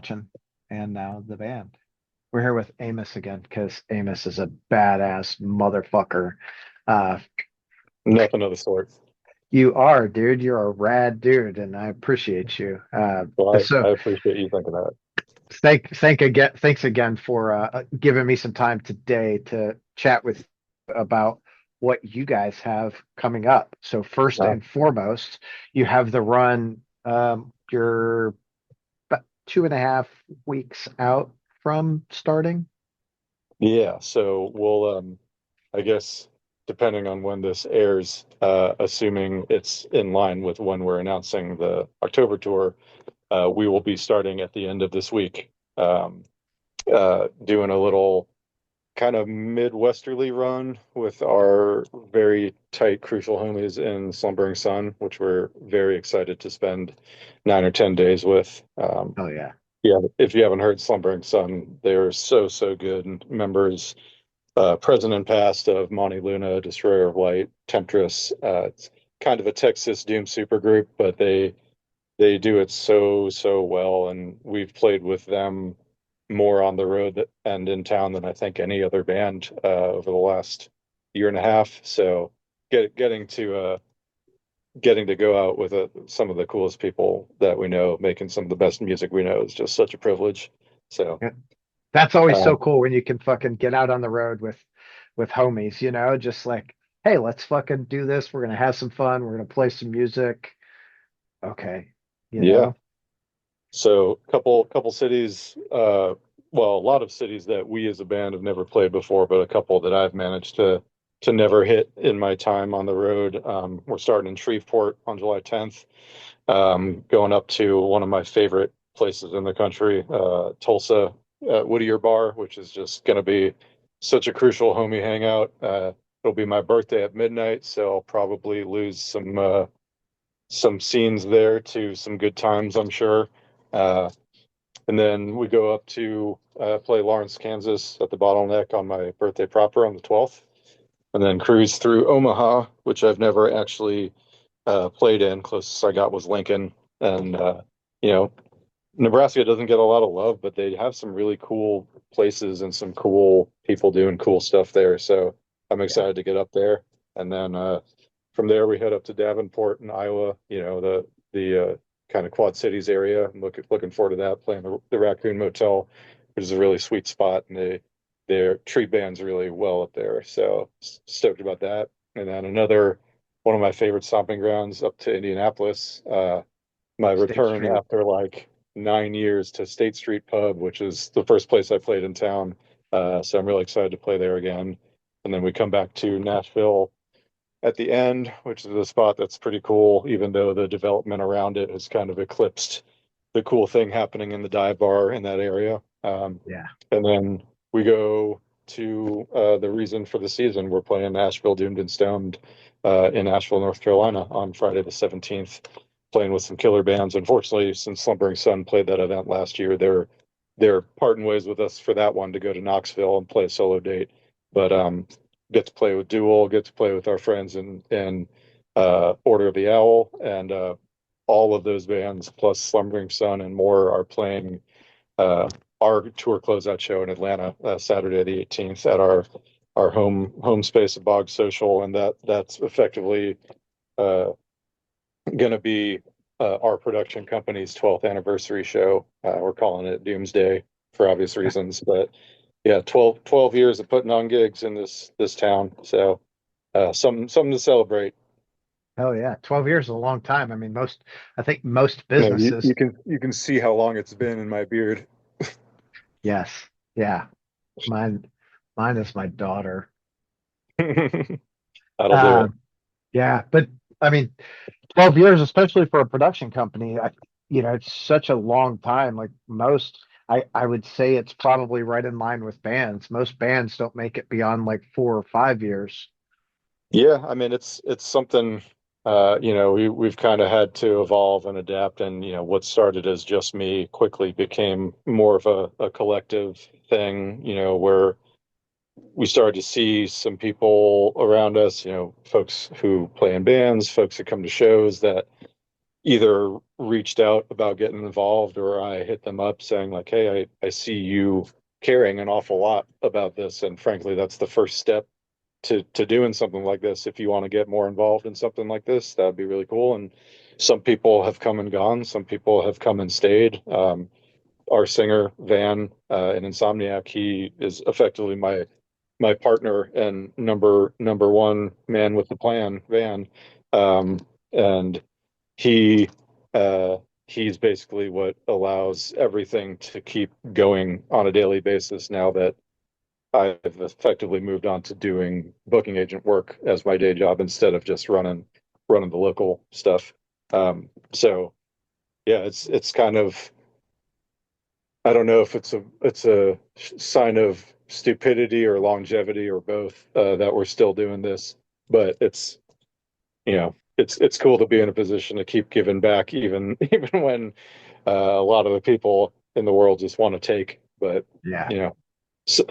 watching and now the band. We're here with Amos again because Amos is a badass motherfucker. Uh, Nothing of the sort. you are, dude. You're a rad dude, and I appreciate you. Well, So I appreciate you thinking that. thanks again for giving me some time today to chat with about what you guys have coming up. So first Uh, and foremost, you have the run. You're about 2.5 weeks out from starting. yeah, so we'll, I guess, depending on when this airs, assuming it's in line with when we're announcing the October tour, we will be starting at the end of this week, doing a little kind of midwesterly run with our very tight, crucial homies in Slumbering Sun, which we're very excited to spend 9 or 10 days with. Oh yeah. Yeah, if you haven't heard Slumbering Sun, they're so, so good. And members, present and past of Monty Luna, Destroyer of Light, Temptress. It's kind of a Texas doom supergroup, but they do it so, so well. And we've played with them more on the road and in town than I think any other band over the last year and a half. So getting to getting to go out with some of the coolest people that we know, making some of the best music we know is just such a privilege. So, Yeah. That's always uh, so cool when you can fucking get out on the road with homies, just like, hey, let's fucking do this. We're gonna have some fun. We're gonna play some music. Okay, you yeah. know? So, couple cities, well, a lot of cities that we as a band have never played before, but a couple that I've managed to never hit in my time on the road. We're starting in Shreveport on July 10th, going up to one of my favorite places in the country, Tulsa, Whittier Bar, which is just going to be such a crucial homie hangout. It'll be my birthday at midnight, so I'll probably lose some scenes there to some good times, I'm sure. Uh, and then we go up to play Lawrence, Kansas at the Bottleneck on my birthday proper on the 12th, and then cruise through Omaha, which I've never actually played in. Closest I got was Lincoln, and you know, Nebraska doesn't get a lot of love, but they have some really cool places and some cool people doing cool stuff there. So I'm Yeah. excited to get up there, and then from there we head up to Davenport in Iowa. The kind of Quad Cities area. I'm looking forward to that. Playing the Raccoon Motel, which is a really sweet spot, and their treat bands really well up there. So stoked about that. And then another one of my favorite stomping grounds up to Indianapolis. My State return Street. after like 9 years to State Street Pub, which is the first place I played in town. So I'm really excited to play there again. And then we come back to Nashville at the end, which is a spot that's pretty cool, even though the development around it has kind of eclipsed the cool thing happening in the dive bar in that area. Yeah. And then we go to the reason for the season. We're playing Nashville Doomed and Stoned in Asheville, North Carolina on Friday the 17th, playing with some killer bands. Unfortunately, since Slumbering Sun played that event last year, they're parting ways with us for that one to go to Knoxville and play a solo date. But get to play with Duel, get to play with our friends in Order of the Owl, and all of those bands plus Slumbering Sun and more are playing uh, our tour closeout show in Atlanta Saturday the 18th at our home space at Bog Social, and that's effectively uh, going to be our production company's 12th anniversary show. We're calling it Doomsday for obvious reasons, but yeah, 12 years of putting on gigs in this town, so something to celebrate. Hell yeah. 12 years is a long time. I mean, I think most You know, you businesses, can see how long it's been in my beard. yes. Yeah. Mine, mine is my daughter. That'll do it. Um, yeah, but I mean, 12 years, especially for a production company, it's such a long time. Like I would say it's probably right in line with bands. Most bands don't make it beyond like 4 or 5 years. Yeah, I mean it's something we've kind of had to evolve and adapt, and what started as just me quickly became more of a collective thing, where we started to see some people around us, folks who play in bands, folks that come to shows that either reached out about getting involved, or I hit them up saying like, hey, I see you caring an awful lot about this. And frankly, that's the first step to doing something like this. If you want to get more involved in something like this, that'd be really cool. And some people have come and gone. Some people have come and stayed. Our singer Van in Insomniac, he is effectively my partner and number one man with the plan, Van. And he uh, he's basically what allows everything to keep going on a daily basis now that I've effectively moved on to doing booking agent work as my day job instead of just running the local stuff. So yeah, it's kind of, I don't know if it's a sign of stupidity or longevity or both, that we're still doing this, but it's cool to be in a position to keep giving back even even when a lot of the people in the world just want to take. But Yeah. you know, so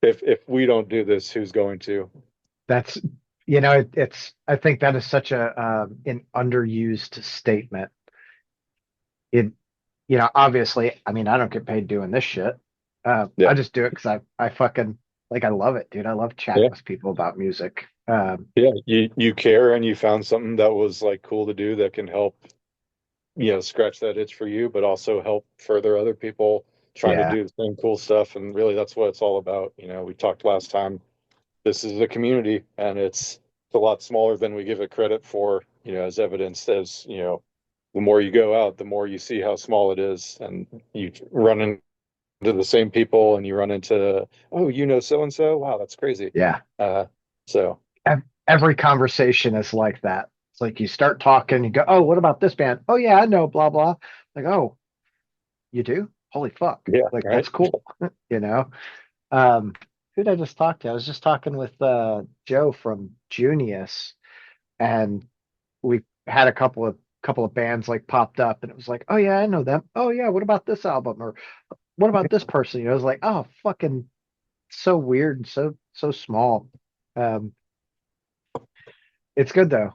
if we don't do this, who's going to? That's, it's, I think that is such an underused statement. It, obviously, I mean, I don't get paid doing this shit. Yeah, I just do it because I fucking, like, I love it, dude. I love chatting yeah, with people about music. yeah. You care and you found something that was like cool to do that can help, scratch that itch for you, but also help further other people trying to Yeah, do the same cool stuff. And really, that's what it's all about. We talked last time. This is a community, and it's a lot smaller than we give it credit for. As evidenced as the more you go out, the more you see how small it is, and you run into the same people, and you run into, oh, so and so. Wow, that's crazy. yeah. Uh, so Every conversation is like that. It's like you start talking, you go, "Oh, what about this band? Oh yeah, I know, blah blah." Like, "Oh, you do? Holy fuck!" yeah, Like right. that's cool, you know. Um, who did I just talk to? I was just talking with Joe from Junius, and we had a couple of bands like popped up, and it was like, "Oh yeah, I know them. Oh yeah, what about this album? Or what about this person?" I was like, "Oh, fucking so weird, and so small." Um, it's good though.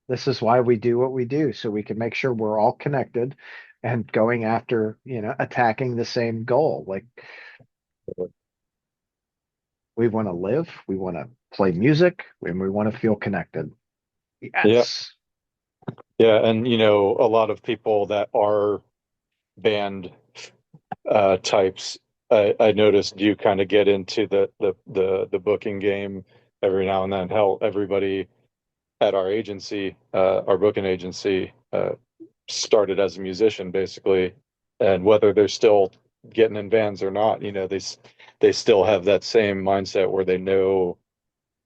This is why we do what we do, so we can make sure we're all connected and going after, attacking the same goal. Like we want to live, we want to play music, and we want to feel connected. Yeah, Yes. yeah, and a lot of people that are band types, I noticed you kind of get into the booking game every now and then. Hell, everybody at our agency, our booking agency, started as a musician basically, and whether they're still getting in bands or not, they still have that same mindset where they know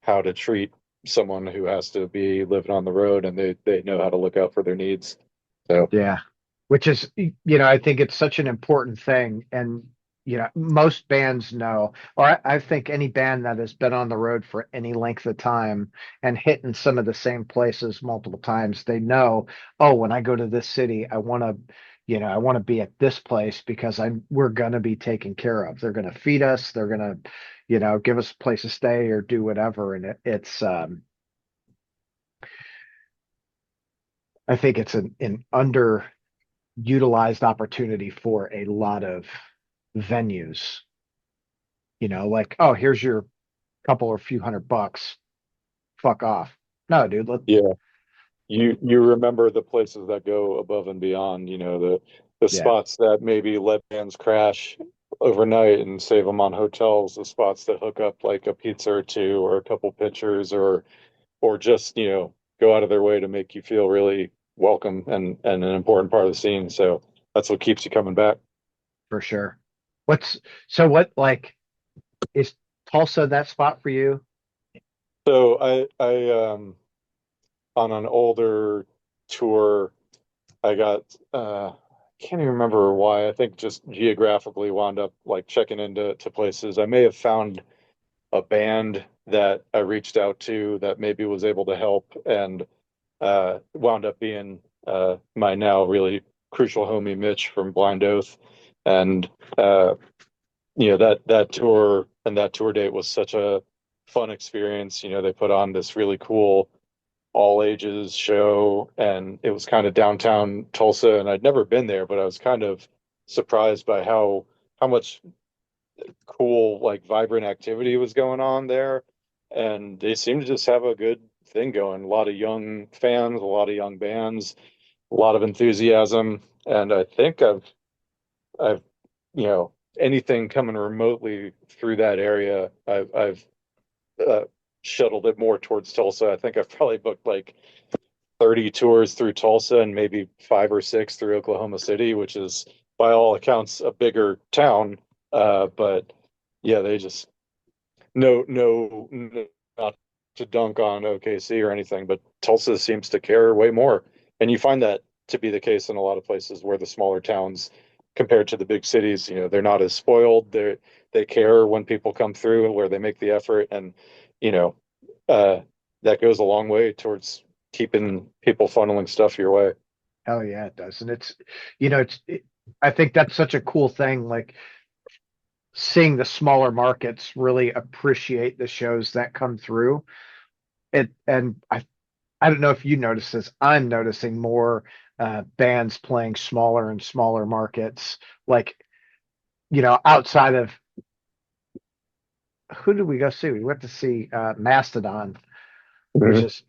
how to treat someone who has to be living on the road, and they know how to look out for their needs. So Yeah. Which is, I think it's such an important thing. And, most bands know, or I think any band that has been on the road for any length of time and hitting some of the same places multiple times, they know, oh, when I go to this city, I want to be at this place because we're going to be taken care of. They're going to feed us. They're going to, give us a place to stay or do whatever. And I think it's an underutilized opportunity for a lot of venues. Like, oh, here's your couple or few $100. Fuck off. No, dude. yeah, you remember the places that go above and beyond, the Yeah, spots that maybe let bands crash overnight and save them on hotels, the spots that hook up like a pizza or two or a couple pitchers, or just, go out of their way to make you feel really welcome and an important part of the scene. So that's what keeps you coming back. for sure. What's so what like is Tulsa that spot for you? So I on an older tour, I got can't even remember why. I think just geographically wound up like checking into places. I may have found a band that I reached out to that maybe was able to help, and wound up being my now really crucial homie Mitch from Blind Oath. And uh, that tour and that tour date was such a fun experience. They put on this really cool all ages show, and it was kind of downtown Tulsa, and I'd never been there, but I was kind of surprised by how much cool, like vibrant activity was going on there. And they seem to just have a good thing going. A lot of young fans, a lot of young bands, a lot of enthusiasm. And I think I've, anything coming remotely through that area, I've uh, shuttled it more towards Tulsa. I think I've probably booked like 30 tours through Tulsa and maybe 5 or 6 through Oklahoma City, which is by all accounts a bigger town. But yeah, they just not to dunk on OKC or anything, but Tulsa seems to care way more. And you find that to be the case in a lot of places where the smaller towns compared to the big cities, they're not as spoiled. They care when people come through, where they make the effort, and you know, uh, that goes a long way towards keeping people funneling stuff your way. Hell yeah, it does. And it's, I think that's such a cool thing. Like seeing the smaller markets really appreciate the shows that come through. And I don't know if you notice this. I'm noticing more bands playing smaller and smaller markets. Like, outside of who did we go see? We went to see Mastodon, which Mhm. is,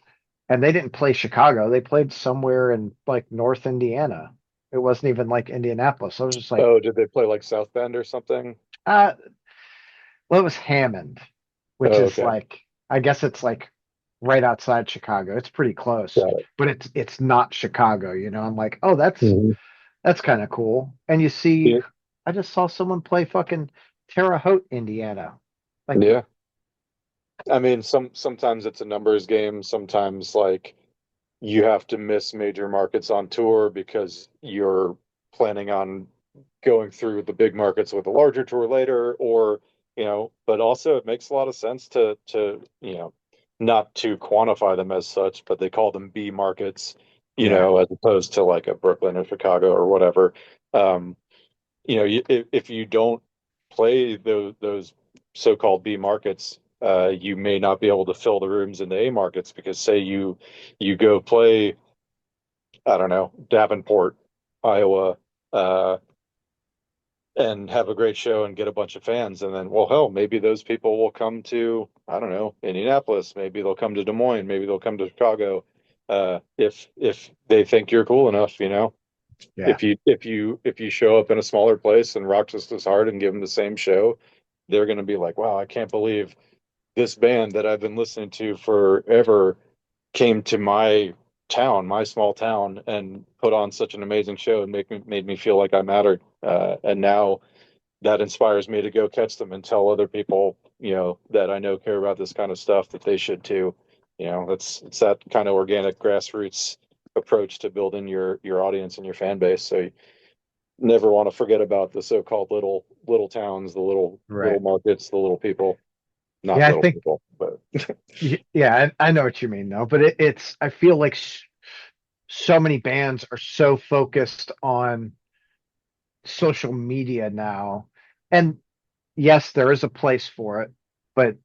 and they didn't play Chicago. They played somewhere in like North Indiana. It wasn't even like Indianapolis. I was just like, Oh, did they play like South Bend or something? uh, well, it was Hammond, which Oh, is okay. like, I guess it's like right outside Chicago. It's pretty close, Got it. but it's not Chicago. I'm like, oh, Mhm. that's kind of cool. And you see, Yeah. I just saw someone play fucking Terre Haute, Indiana. Like, Yeah. I mean, sometimes it's a numbers game. Sometimes like you have to miss major markets on tour because you're planning on going through the big markets with a larger tour later, or but also it makes a lot of sense to not to quantify them as such, but they call them B markets, yeah, as opposed to like a Brooklyn or Chicago or whatever. Um, if you don't play those so-called B markets, you may not be able to fill the rooms in the A markets because say you go play, I don't know, Davenport, Iowa, uh, and have a great show and get a bunch of fans, and then well, hell, maybe those people will come to, I don't know, Indianapolis, maybe they'll come to Des Moines, maybe they'll come to Chicago, if they think you're cool enough, yeah, if you show up in a smaller place and rock just as hard and give them the same show, they're going to be like, wow, I can't believe this band that I've been listening to forever came to my town, my small town, and put on such an amazing show and made me feel like I mattered. And now that inspires me to go catch them and tell other people, that I know care about this kind of stuff that they should too. It's that kind of organic grassroots approach to building your audience and your fan base. So you never want to forget about the so-called little towns, the little right. markets, the little people, not Yeah, I little think, people, but yeah, I know what you mean though, but I feel like so many bands are so focused on social media now. And yes, there is a place for it, but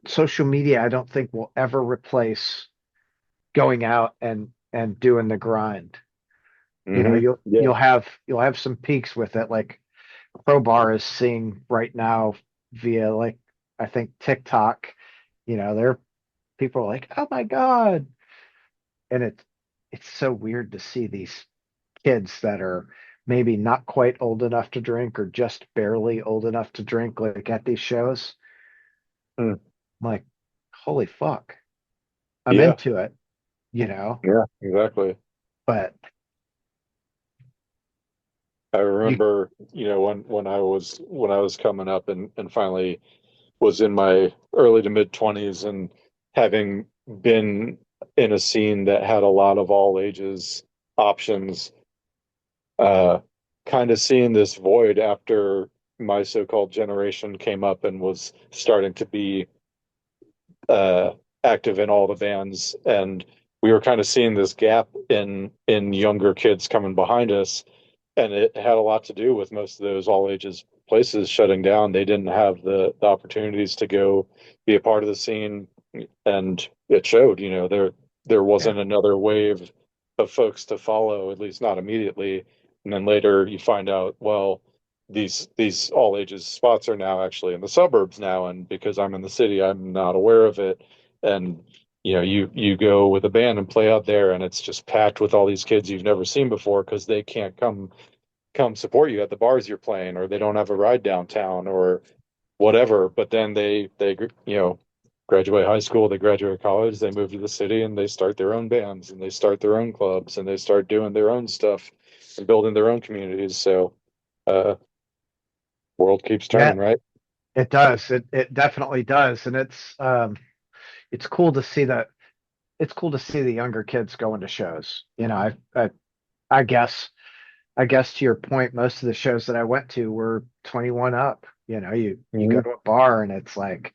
social media, I don't think will ever replace going out and doing the grind. yeah. You'll have some peaks with it. Like Crowbar is seeing right now via like I think TikTok. There people are like, oh my God. And it's so weird to see these kids that are maybe not quite old enough to drink or just barely old enough to drink like at these shows. Hmm. I'm like, holy fuck. I'm Yeah, into it, yeah, exactly. but I you remember, when I was coming up and finally was in my early to mid 20s and having been in a scene that had a lot of all ages options, uh, kind of seeing this void after my so-called generation came up and was starting to be uh, active in all the bands, and we were kind of seeing this gap in younger kids coming behind us, and it had a lot to do with most of those all ages places shutting down. They didn't have the opportunities to go be a part of the scene, and it showed. There Yeah. wasn't another wave of folks to follow, at least not immediately. And then later you find out, well, these all ages spots are now actually in the suburbs now, and because I'm in the city, I'm not aware of it. And you go with a band and play out there, and it's just packed with all these kids you've never seen before because they can't come support you at the bars you're playing, or they don't have a ride downtown, or whatever. But then they graduate high school, they graduate college, they move to the city, and they start their own bands, and they start their own clubs, and they start doing their own stuff and building their own communities. So, uh, world keeps Yeah, turning, right? it does. It definitely does. And it's cool to see that it's cool to see the younger kids going to shows. I guess I guess to your point, most of the shows that I went to were 21 up. You go Mhm. to a bar and it's like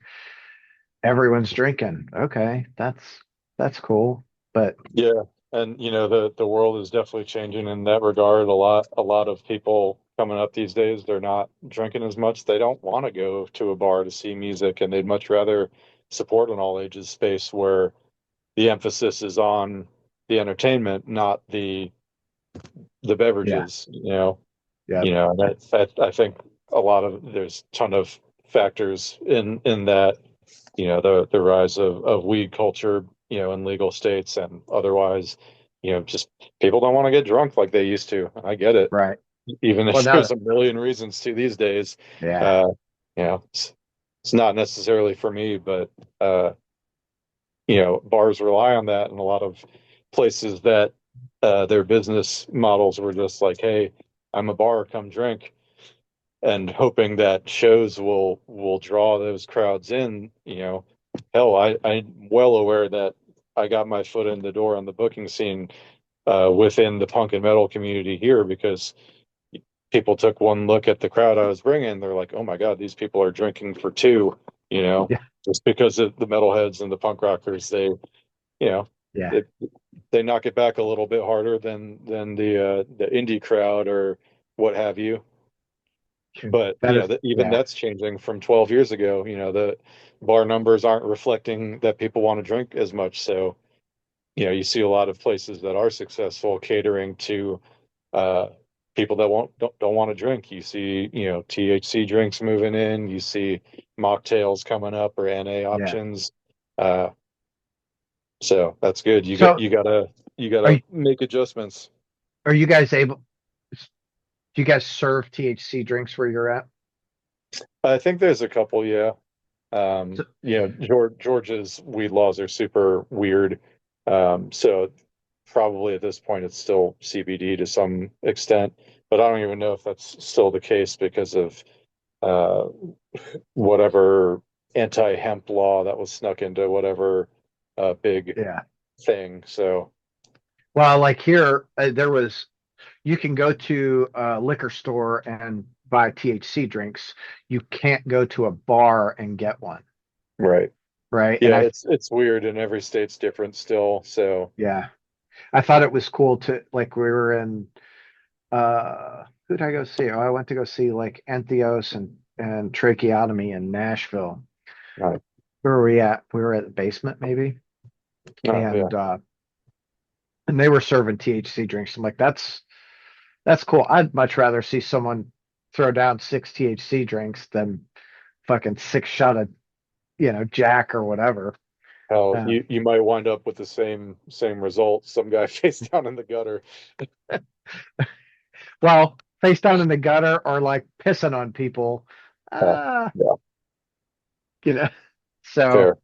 everyone's drinking. Okay, that's cool. But Yeah, and the world is definitely changing in that regard. A lot of people coming up these days, they're not drinking as much. They don't want to go to a bar to see music, and they'd much rather support an all ages space where the emphasis is on the entertainment, not the yeah, beverages. yeah, I think a lot of there's a ton of factors in that. The rise of weed culture, in legal states and otherwise. Just people don't want to get drunk like they used to. I get it, right. even Well, if no, there's a million reasons to these days. yeah, Uh, it's not necessarily for me, but uh, bars rely on that, and a lot of places that their business models were just like, hey, I'm a bar, come drink, and hoping that shows will draw those crowds in. Hell, I'm well aware that I got my foot in the door on the booking scene within the punk and metal community here because people took one look at the crowd I was bringing. They're like, oh my God, these people are drinking for two, you know, yeah, just because of the metalheads and the punk rockers, you know, yeah. they, they knock it back a little bit harder than the indie crowd or what have you. But That is, even yeah, that's changing from 12 years ago. The bar numbers aren't reflecting that people want to drink as much. So, you see a lot of places that are successful catering to uh, people that don't want to drink. You see, THC drinks moving in. You see mocktails coming up or NA yeah. options. Uh, so that's good. You got So you gotta you are gotta you, make adjustments. are you guys able? Do you guys serve THC drinks where you're at? I think there's a couple, yeah. So, Georgia's weed laws are super weird. So probably at this point it's still CBD to some extent, but I don't even know if that's still the case because of uh, whatever anti-hemp law that was snuck into whatever big yeah. thing. So Well, like here, you can go to a liquor store and buy THC drinks. You can't go to a bar and get one, right, right? And yeah, it's weird, and every state's different still. So yeah, I thought it was cool to like we were in who did I go see? Oh, I went to go see like Entheos and Tracheotomy in Nashville. uh, Where were we at? We were at the basement maybe, yeah. and they were serving THC drinks. I'm like, that's cool. I'd much rather see someone throw down six THC drinks than fucking six shot of Jack or whatever. Hell, Um, you might wind up with the same result. Some guy face down in the gutter. well, face down in the gutter or like pissing on people. Uh, Uh, yeah, you know, so fair.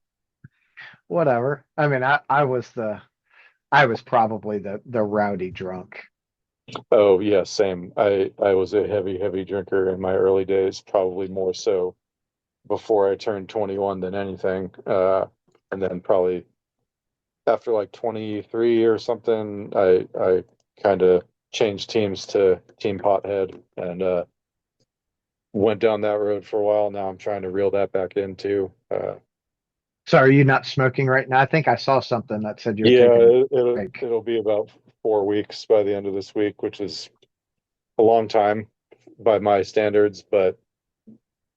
whatever. I mean, I was probably the rowdy drunk. Oh yeah, same. I was a heavy drinker in my early days, probably more so before I turned 21 than anything. And then probably after like 23 or something, I kind of changed teams to Team Pothead and went down that road for a while. Now I'm trying to reel that back into. So are you not smoking right now? I think I saw something that said you're Yeah, taking a break. it'll be about 4 weeks by the end of this week, which is a long time by my standards, but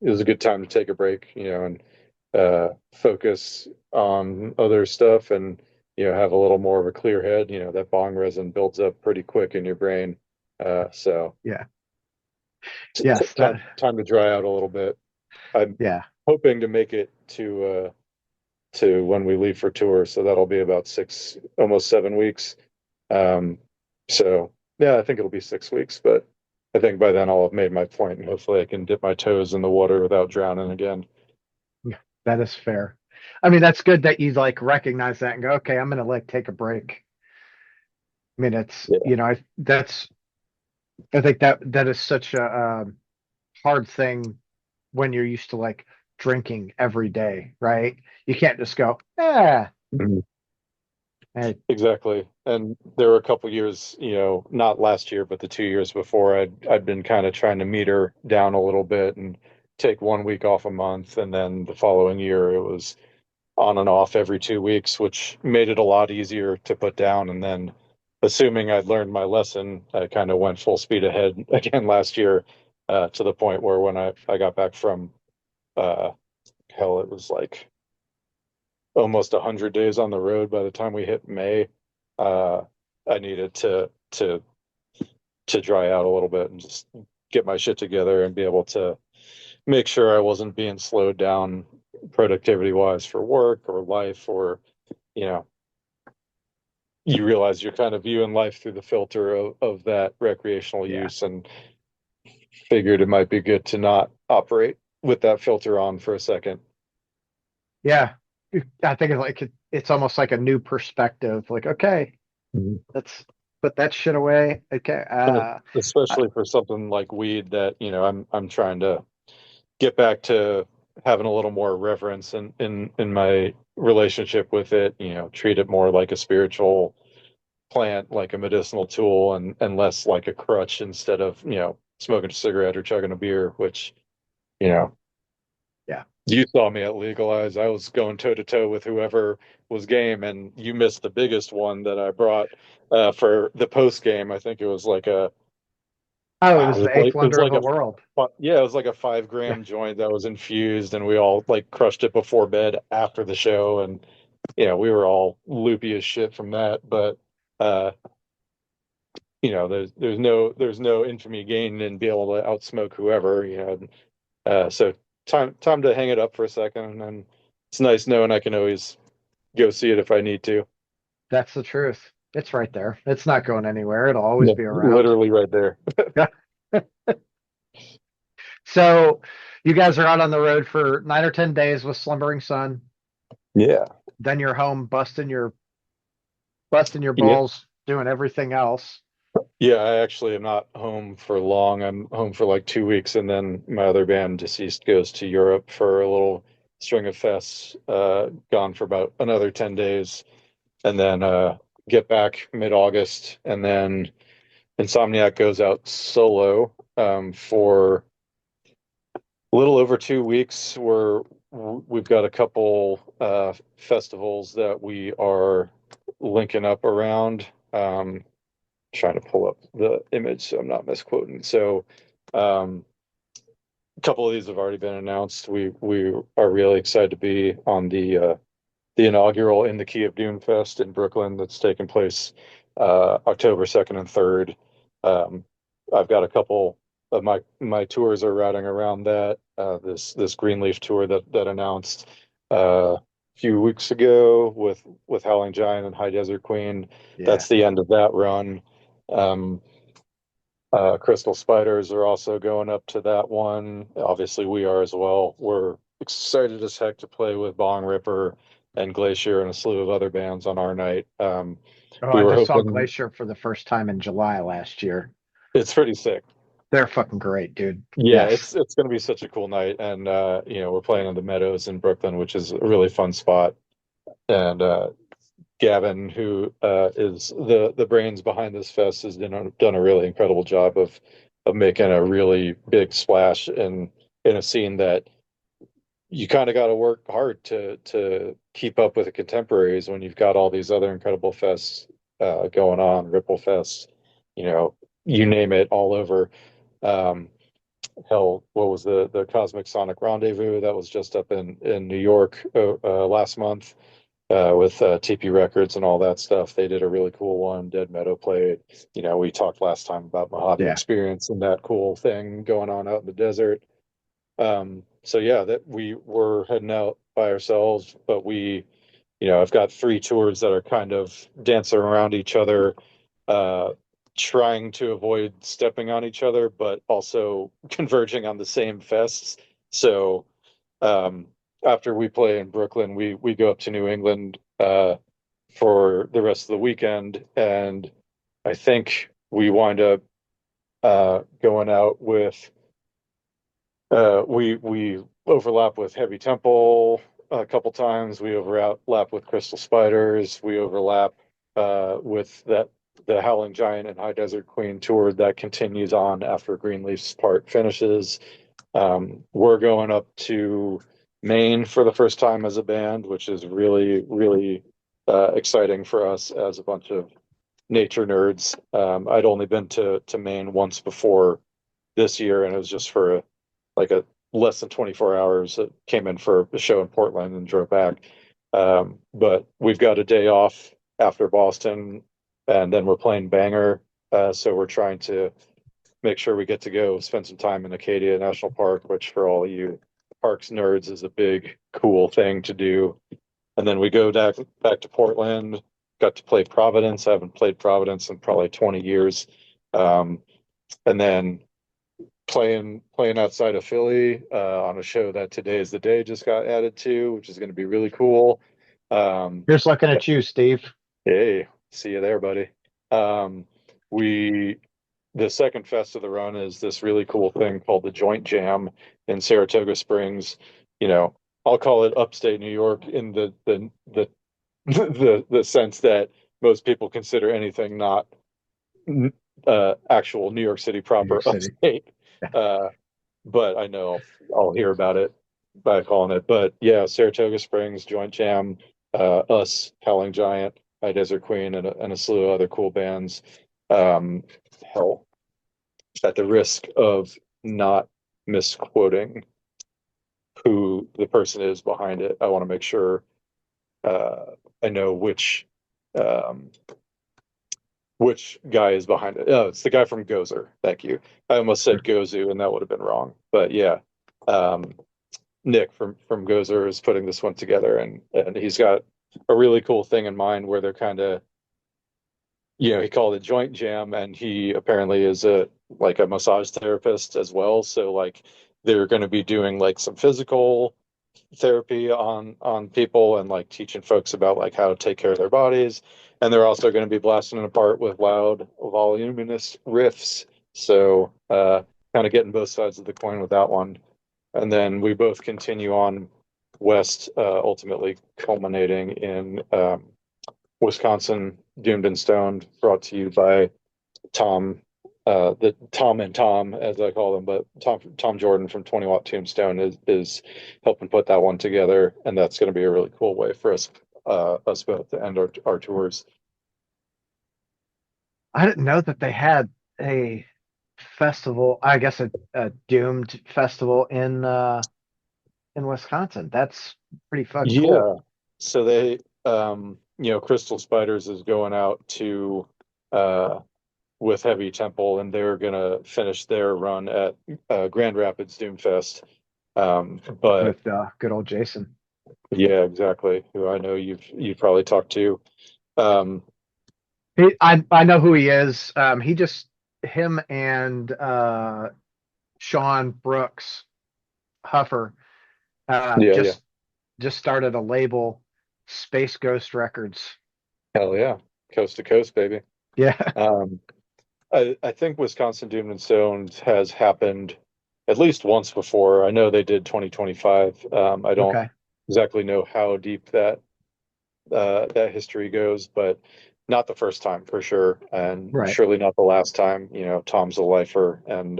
it was a good time to take a break, and focus on other stuff and have a little more of a clear head. That bong resin builds up pretty quick in your brain. So Yeah. Yes. time to dry out a little bit. I'm Yeah. hoping to make it to when we leave for tour, so that'll be about almost 7 weeks. Um, so yeah, I think it'll be 6 weeks, but I think by then I'll have made my point, and hopefully I can dip my toes in the water without drowning again. Yeah, that is fair. I mean, that's good that you like recognize that and go, okay, I'm gonna like take a break. I mean, it's Yeah. I think that is such a hard thing when you're used to like drinking every day, right? You can't just go, yeah, Mhm. hey, Exactly. And there were a couple years, not last year, but the 2 years before, I'd been kind of trying to meter down a little bit and take 1 week off a month, and then the following year it was on and off every 2 weeks, which made it a lot easier to put down. And then, assuming I'd learned my lesson, I kind of went full speed ahead again last year, to the point where when I got back from, uh, hell, it was like almost 100 days on the road by the time we hit May. Uh, I needed to dry out a little bit and just get my shit together and be able to make sure I wasn't being slowed down productivity wise for work or life, or you know you realize you're kind of viewing life through the filter of that recreational yeah, use, and figured it might be good to not operate with that filter on for a second. yeah. I think it's almost like a new perspective. Like, okay, Mhm. let's put that shit away. Okay, And I, especially for something like weed that I'm trying to get back to having a little more reverence in my relationship with it. Treat it more like a spiritual plant, like a medicinal tool, and less like a crutch instead of smoking a cigarette or chugging a beer. Which you know yeah. you saw me at Legalize. I was going toe to toe with whoever was game, and you missed the biggest one that I brought for the post game. I think it was like a Oh, it wow, was the eighth it was wonder of like the world. yeah, it was like a five Yeah, gram joint that was infused, and we all like crushed it before bed after the show, and we were all loopy as shit from that. But uh, there's no infamy gained in being able to outsmoke whoever. So time to hang it up for a second, and then it's nice knowing I can always go see it if I need to. that's the truth. It's right there. It's not going anywhere. It'll always Yeah, be around. literally right there. Yeah. So you guys are out on the road for 9 or 10 days with Slumbering Sun. Yeah. Then you're home busting your Yeah. balls, doing everything else. Yeah, I actually am not home for long. I'm home for like 2 weeks, and then my other band, Deceased, goes to Europe for a little string of fests, gone for about another 10 days, and then get back mid-August, and then Insomniac goes out solo for a little over 2 weeks. We've got a couple festivals that we are linking up around. Trying to pull up the image so I'm not misquoting. So, a couple of these have already been announced. We are really excited to be on the inaugural In the Key of Doom Fest in Brooklyn that's taking place October 2nd and 3rd. Um, I've got a couple of my tours are routing around that. This Greenleaf tour that announced a few weeks ago with Howling Giant and High Desert Queen. Yeah. That's the end of that run. Um, Crystal Spiders are also going up to that one. Obviously, we are as well. We're excited as heck to play with Bong Ripper and Glacier and a slew of other bands on our night. Oh, We I were just saw hoping Glacier for the first time in July last year. it's pretty sick. They're fucking great, dude. Yeah, Yes. it's going to be such a cool night, and we're playing on the Meadows in Brooklyn, which is a really fun spot. And Gavin, who is the brains behind this fest, has done a really incredible job of making a really big splash in a scene that you kind of got to work hard to keep up with the contemporaries when you've got all these other incredible fests going on, Ripple Fest, you name it, all over. Um, hell, what was the Cosmic Sonic Rendezvous that was just up in New York last month with TP Records and all that stuff. They did a really cool one. Dead Meadow played. We talked last time about Mojave Yeah. Experience and that cool thing going on out in the desert. So yeah, that we were heading out by ourselves, but I've got three tours that are kind of dancing around each other, uh, trying to avoid stepping on each other, but also converging on the same fests. So um, after we play in Brooklyn, we go up to New England for the rest of the weekend, and I think we wind up going out with we overlap with Heavy Temple a couple times. We overlap with Crystal Spiders. We overlap with the Howling Giant and High Desert Queen tour that continues on after Greenleaf's part finishes. We're going up to Maine for the first time as a band, which is really, really exciting for us as a bunch of nature nerds. I'd only been to Maine once before this year, and it was just for a less than 24 hours. It came in for a show in Portland and drove back. But we've got a day off after Boston, and then we're playing Bangor. So we're trying to make sure we get to go spend some time in Acadia National Park, which for all of you parks nerds is a big, cool thing to do. And then we go back to Portland, got to play Providence. I haven't played Providence in probably 20 years. And then playing outside of Philly on a show that Today is the Day just got added to, which is going to be really cool. Um, Here's looking at you, Steve. hey, see you there, buddy. Um, we the second fest of the run is this really cool thing called the Joint Jam in Saratoga Springs. You know, I'll call it upstate New York in the sense that most people consider anything not actual New York City New York proper City. upstate. Uh, but I know I'll hear about it by calling it. But yeah, Saratoga Springs, Joint Jam, us, Howling Giant, High Desert Queen, and a slew of other cool bands. Um, hell, at the risk of not misquoting who the person is behind it, I want to make sure uh, I know um, which guy is behind it. Oh, it's the guy from Gozer. Thank you. I almost said Gozu, and that would have been wrong. But yeah, um, Nick from Gozer is putting this one together, and he's got a really cool thing in mind where they're kind of, he called it Joint Jam, and he apparently is a massage therapist as well. So like they're going to be doing like some physical therapy on people and like teaching folks about like how to take care of their bodies, and they're also going to be blasting it apart with loud voluminous riffs. So kind of getting both sides of the coin with that one. And then we both continue on west, ultimately culminating in Wisconsin, Doomed and Stoned, brought to you by Tom, the Tom and Tom, as I call them, but Tom Jordan from 20 Watt Tombstone is helping put that one together, and that's going to be a really cool way for us both to end our tours. I didn't know that they had a festival, I guess a doomed festival in Wisconsin. That's pretty fucking cool. Yeah, so they, Crystal Spiders is going out to uh, with Heavy Temple, and they're gonna finish their run at Grand Rapids Doomfest. But With good old Jason. yeah, exactly. Who I know you've probably talked to. Um, I know who he is. He just him and Sean Brooks Huffer yeah, yeah, just started a label, Space Ghost Records. hell yeah, coast to coast, baby. Yeah. Um, I think Wisconsin Doomed and Stoned has happened at least once before. I know they did 2025. I don't Okay. exactly know how deep that history goes, but not the first time for sure, and Right. surely not the last time. Tom's a lifer, and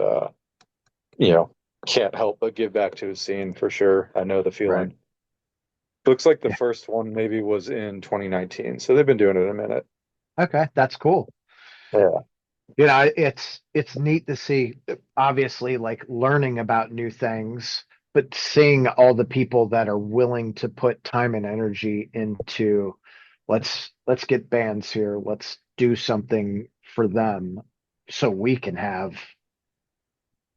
you know, can't help but give back to his scene for sure. I know the Right. feeling. Looks like the Yeah. first one maybe was in 2019, so they've been doing it a minute. Okay. That's cool. Yeah. It's neat to see, obviously, like learning about new things, but seeing all the people that are willing to put time and energy into let's get bands here, let's do something for them so we can have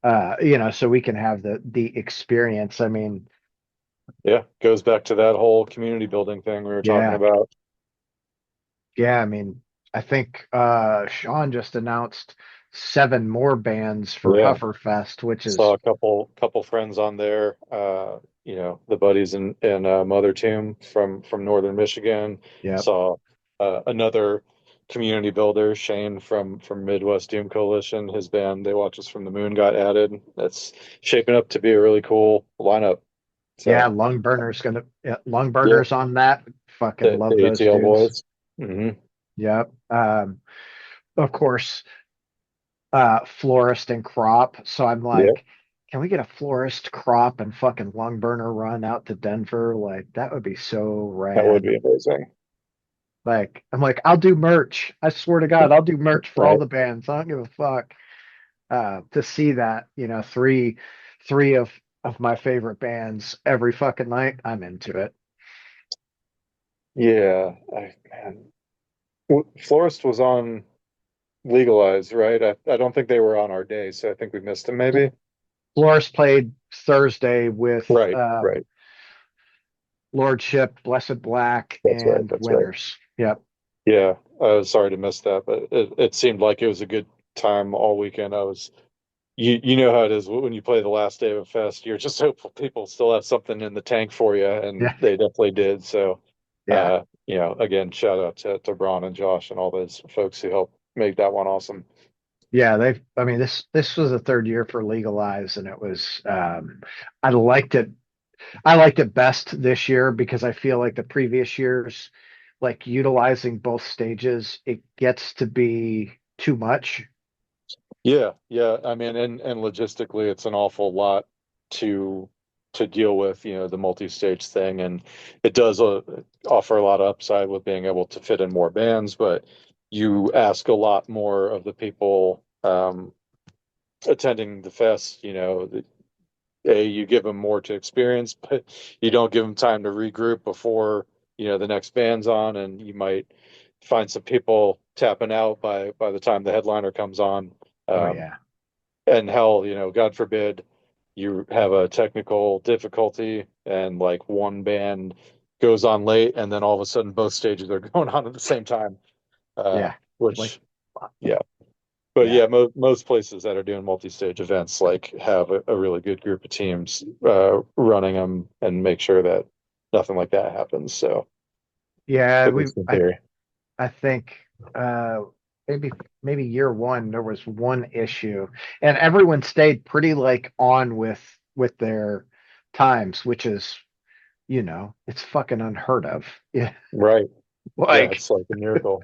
so we can have the experience. I mean, Yeah, goes back to that whole community building thing we were talking yeah, about. yeah, I mean, I think Sean just announced 7 more bands for Yeah, Hufferfest, which saw is a couple friends on there. The buddies in Mother Tomb from Northern Michigan. yep. Saw another community builder, Shane from Midwest Doom Coalition. His band, They Watch Us from the Moon, got added. That's shaping up to be a really cool lineup. Yeah, So yeah, Lungburner's on that. Fucking love the those ATL dudes. boys. Hmm. Yep. Of course, florist and crop. So I'm Yeah, like, can we get a florist crop and fucking Lungburner run out to Denver? Like that would be so that would rad. be amazing. Like I'm like, I'll do merch. I swear to God, I'll do merch for all Right. the bands. I don't give a fuck. To see that, three of my favorite bands every fucking night, I'm into it. Yeah, man. Florist was on Legalized, right? I don't think they were on our day, so I think we missed them maybe. Flores played Thursday with Right, right. Lordship, Blessed Black, That's right. and That's right. Winners. Yep. Yeah, I was sorry to miss that, but it seemed like it was a good time all weekend. You know how it is when you play the last day of a fest, you're just hopeful people still have something in the tank for you, and Yeah. they definitely did. So, Yeah. again, shout out to Braun and Josh and all those folks who helped make that one awesome. Yeah. I mean, this was the third year for Legalize, and it was, I liked it. I liked it best this year because I feel like the previous years, like utilizing both stages, it gets to be too much. Yeah, yeah. I mean, and logistically, it's an awful lot to to deal with, the multi-stage thing, and it does offer a lot of upside with being able to fit in more bands, but you ask a lot more of the people attending the fest. You give them more to experience, but you don't give them time to regroup before, the next band's on, and you might find some people tapping out by the time the headliner comes on. Oh Um, yeah. and hell, God forbid you have a technical difficulty and like one band goes on late and then all of a sudden both stages are going on at the same time. Yeah. Like, Which, yeah. But yeah. yeah, most places that are doing multi-stage events like have a really good group of teams running them and make sure that nothing like that happens. So Yeah. at least in I, theory. I think, uh, maybe, maybe year one, there was one issue and everyone stayed pretty like on with their times, which is, it's fucking unheard of. Yeah. Right. Yeah, Like, it's like a miracle.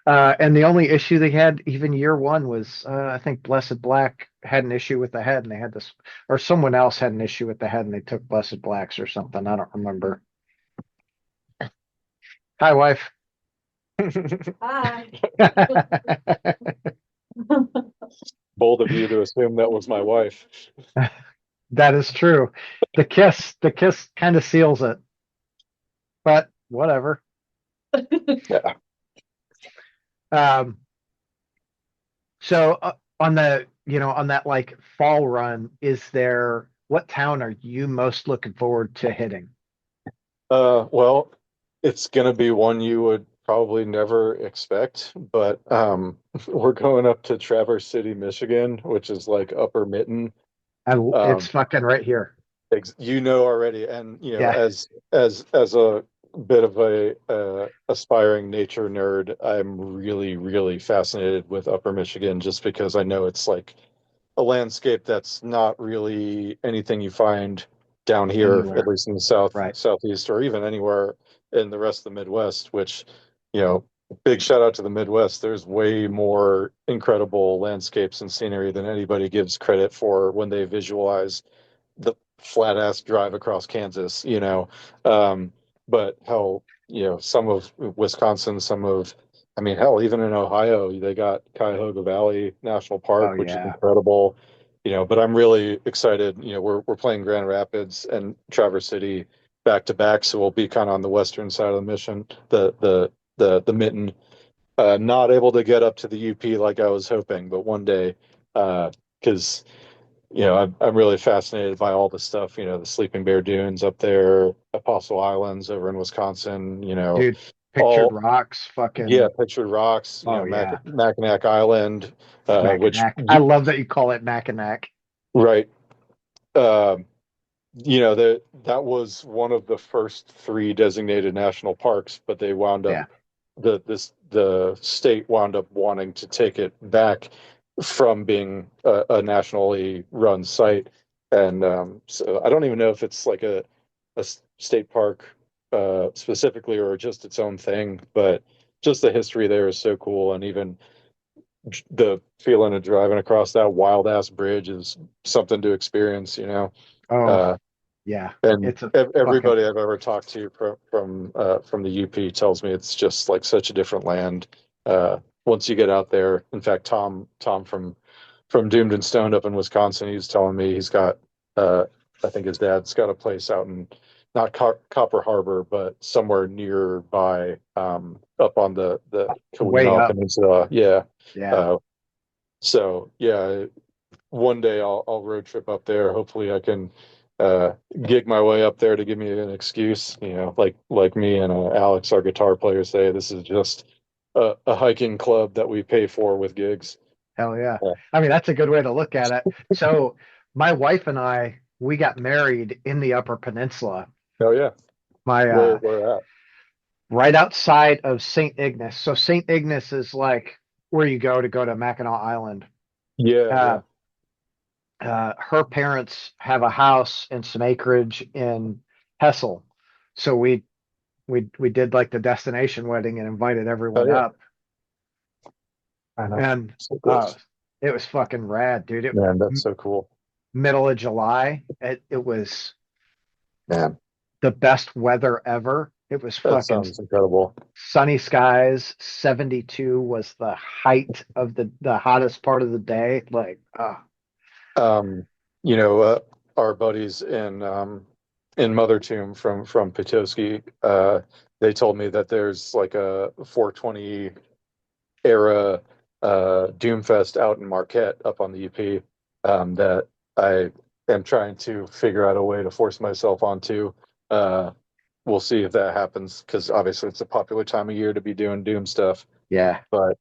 and the only issue they had even year one was I think Blessed Black had an issue with the head and they had this, or someone else had an issue with the head and they took Blessed Blacks or something. I don't remember. Hi, wife. Hi. Bold of you to assume that was my wife. That is true. The kiss kind of seals it, but whatever. Yeah. Um, so on on that like fall run, what town are you most looking forward to hitting? Well, it's gonna be one you would probably never expect, but we're going up to Traverse City, Michigan, which is like Upper Mitten. It's Um, fucking right here. already, and Yeah. as a bit of a aspiring nature nerd, I'm really really fascinated with Upper Michigan just because I know it's like a landscape that's not really anything you find down here, at Anywhere. least in the Right. southeast, or even anywhere in the rest of the Midwest, which, you know, big shout out to the Midwest. There's way more incredible landscapes and scenery than anybody gives credit for when they visualize the flat ass drive across Kansas. But how, some of Wisconsin, some of I mean, hell, even in Ohio, they got Cuyahoga Valley National Oh Park, which is yeah, incredible. But I'm really excited. We're playing Grand Rapids and Traverse City back to back, so we'll be kind of on the western side of the mission, the mitten. Not able to get up to the UP like I was hoping, but one day, because I'm really fascinated by all the stuff. The Sleeping Bear Dunes up there, Apostle Islands over in Wisconsin. dude. Pictured All rocks, yeah, fucking. Pictured Rocks. Oh yeah, Mackinac Island, which Mackinac. I love that you call it Mackinac. right. Um, that was one of the first three designated national parks, but they wound up Yeah. the state wound up wanting to take it back from being a nationally run site, and so I don't even know if it's like a state park specifically or just its own thing, but just the history there is so cool, and even the feeling of driving across that wild ass bridge is something to experience. Oh Uh, yeah. and It's a fucking. everybody I've ever talked to from the UP tells me it's just like such a different land. Once you get out there, in fact, Tom from Doomed and Stoned up in Wisconsin, he's telling me he's got I think his dad's got a place out in not Copper Harbor, but somewhere nearby, up on the Way Keweenaw up. Peninsula. Yeah. Yeah. Uh, so yeah, one day I'll road trip up there. Hopefully I can uh, gig my way up there to give me an excuse. Like me and Alex, our guitar player, say this is just a hiking club that we pay for with gigs. Hell yeah. Yeah. I mean, that's a good way to look at it. So my wife and I, we got married in the Upper Peninsula. Oh yeah, My where at? right outside of St. Ignace. So St. Ignace is like where you go to Mackinac Island. Yeah, Uh, yeah. her parents have a house and some acreage in Hessel. So we did like the destination wedding and invited Oh everyone yeah. up. I know. And So uh close. it was fucking rad, dude. Man, that's so cool. Middle of July. It was Man, the best weather ever. It was that fucking sounds incredible. sunny skies. 72 was the height of the hottest part of the day. Like, Um, you know, our buddies in Mother Tomb from Petoskey, they told me that there's like a 420 era Doomfest out in Marquette up on the UP, that I am trying to figure out a way to force myself onto. Uh, we'll see if that happens because obviously it's a popular time of year to be doing Doom stuff. yeah. But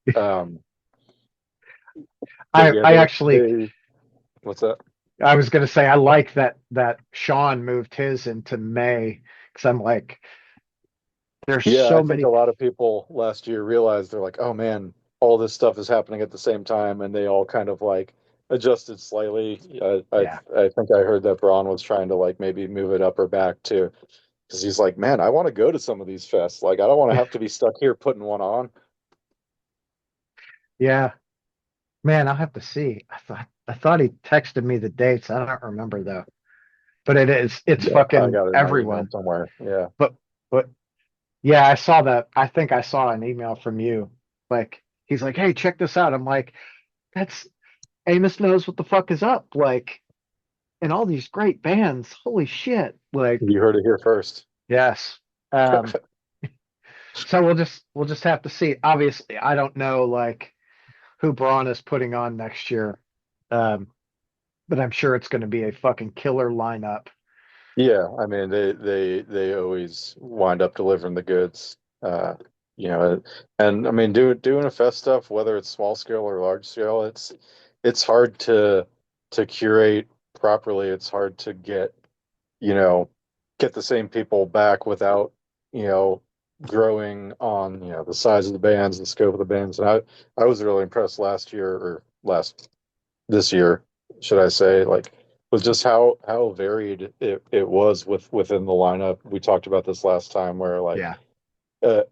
I yeah, I actually they what's that? I was gonna say I like that Sean moved his into May because I'm like, there's Yeah, I so think a many. lot of people last year realized they're like, oh man, all this stuff is happening at the same time, and they all kind of like adjusted slightly. Yeah. I think I heard that Braun was trying to like maybe move it up or back too, because he's like, man, I want to go to some of these fests. Like, I don't want to have to be stuck here putting one on. Yeah. Man, I'll have to see. I thought he texted me the dates. I don't remember though. But it's Yeah, I fucking got it in my email everyone. somewhere. Yeah, But yeah, I saw that. I think I saw an email from you. Like he's like, "Hey, check this out." I'm like, "That's Amos knows what the fuck is up." Like, and all these great bands. Holy shit. Like, you heard it here first. yes. Um, so we'll just have to see. Obviously, I don't know like who Braun is putting on next year. Um, but I'm sure it's going to be a fucking killer lineup. Yeah, I mean they always wind up delivering the goods. Uh, you know, and I mean doing a fest stuff, whether it's small scale or large scale, it's hard to curate properly. It's hard to you know, get the same people back without, you know, growing on, the size of the bands, the scope of the bands. And I was really impressed last year or this year, should I say, like with just how varied it was within the lineup. We talked about this last time where like Yeah. uh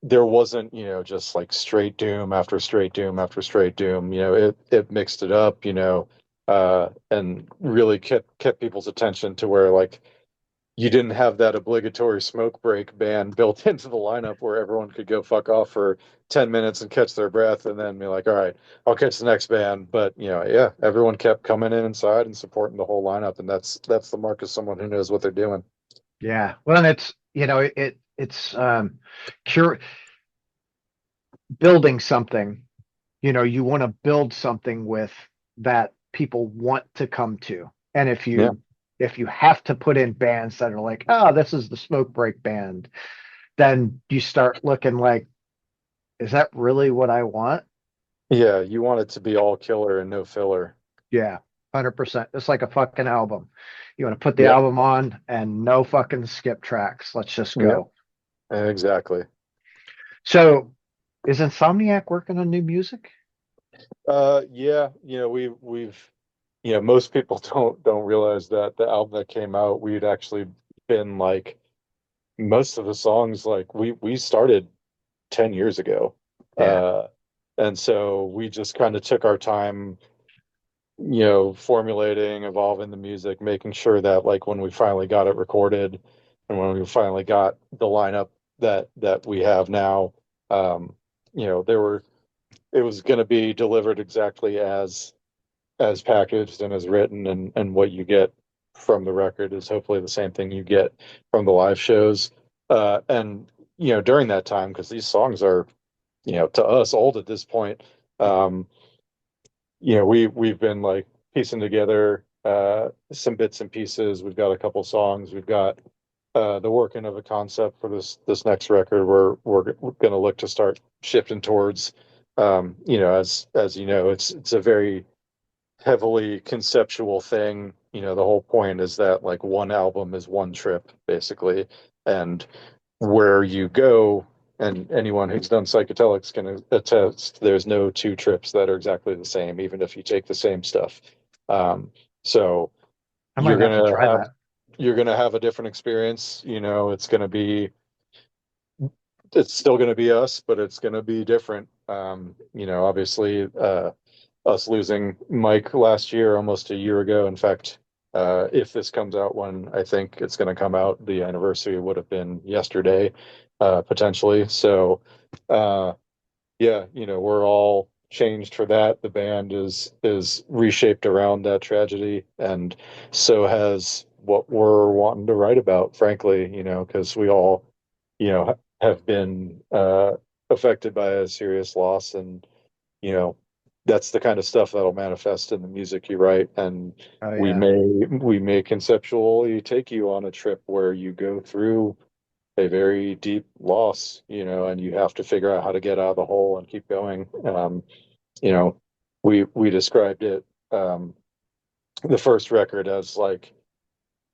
there wasn't, just like straight doom after straight doom after straight doom. It mixed it up, and really kept people's attention to where like you didn't have that obligatory smoke break band built into the lineup where everyone could go fuck off for 10 minutes and catch their breath and then be like, all right, I'll catch the next band. But yeah, everyone kept coming in inside and supporting the whole lineup, and that's the mark of someone who knows what they're doing. Yeah. Well, and it's, it's cure building something, you want to build something with that people want to come to. And Yeah. if you have to put in bands that are like, oh, this is the smoke break band, then you start looking like, is that really what I want? Yeah, you want it to be all killer and no filler. Yeah, 100%. It's like a fucking album. You want to put the Yep. album on and no fucking skip tracks. Let's just Yep. go. Exactly. So, is Insomniac working on new music? Yeah, we've most people don't realize that the album that came out, we'd actually been like most of the songs like we started 10 years ago. Yeah. Uh and so we just kind of took our time, formulating, evolving the music, making sure that like when we finally got it recorded and when we finally got the lineup that we have now, um, there were it was going to be delivered exactly as packaged and as written, and what you get from the record is hopefully the same thing you get from the live shows. And during that time, because these songs are to us old at this point, um, we've been like piecing together some bits and pieces. We've got a couple songs. We've got the working of a concept for this next record. We're going to look to start shifting towards. As you know, it's a very heavily conceptual thing. The whole point is that like one album is one trip, basically, and where you go, and anyone who's done psychedelics can attest, there's no two trips that are exactly the same, even if you take the same stuff. So I you're might have to gonna try have that. you're gonna have a different experience. It's still gonna be us, but it's gonna be different. Obviously, us losing Mike last year, almost a year ago. In fact, if this comes out when I think it's going to come out, the anniversary would have been yesterday, potentially. So, uh, yeah, we're all changed for that. The band is reshaped around that tragedy, and so has what we're wanting to write about, frankly, because we all, have been affected by a serious loss, and you know that's the kind of stuff that'll manifest in the music you write. And Oh we yeah. may conceptually take you on a trip where you go through a very deep loss, and you have to figure out how to get out of the hole and keep going. You know we described it, the first record, as like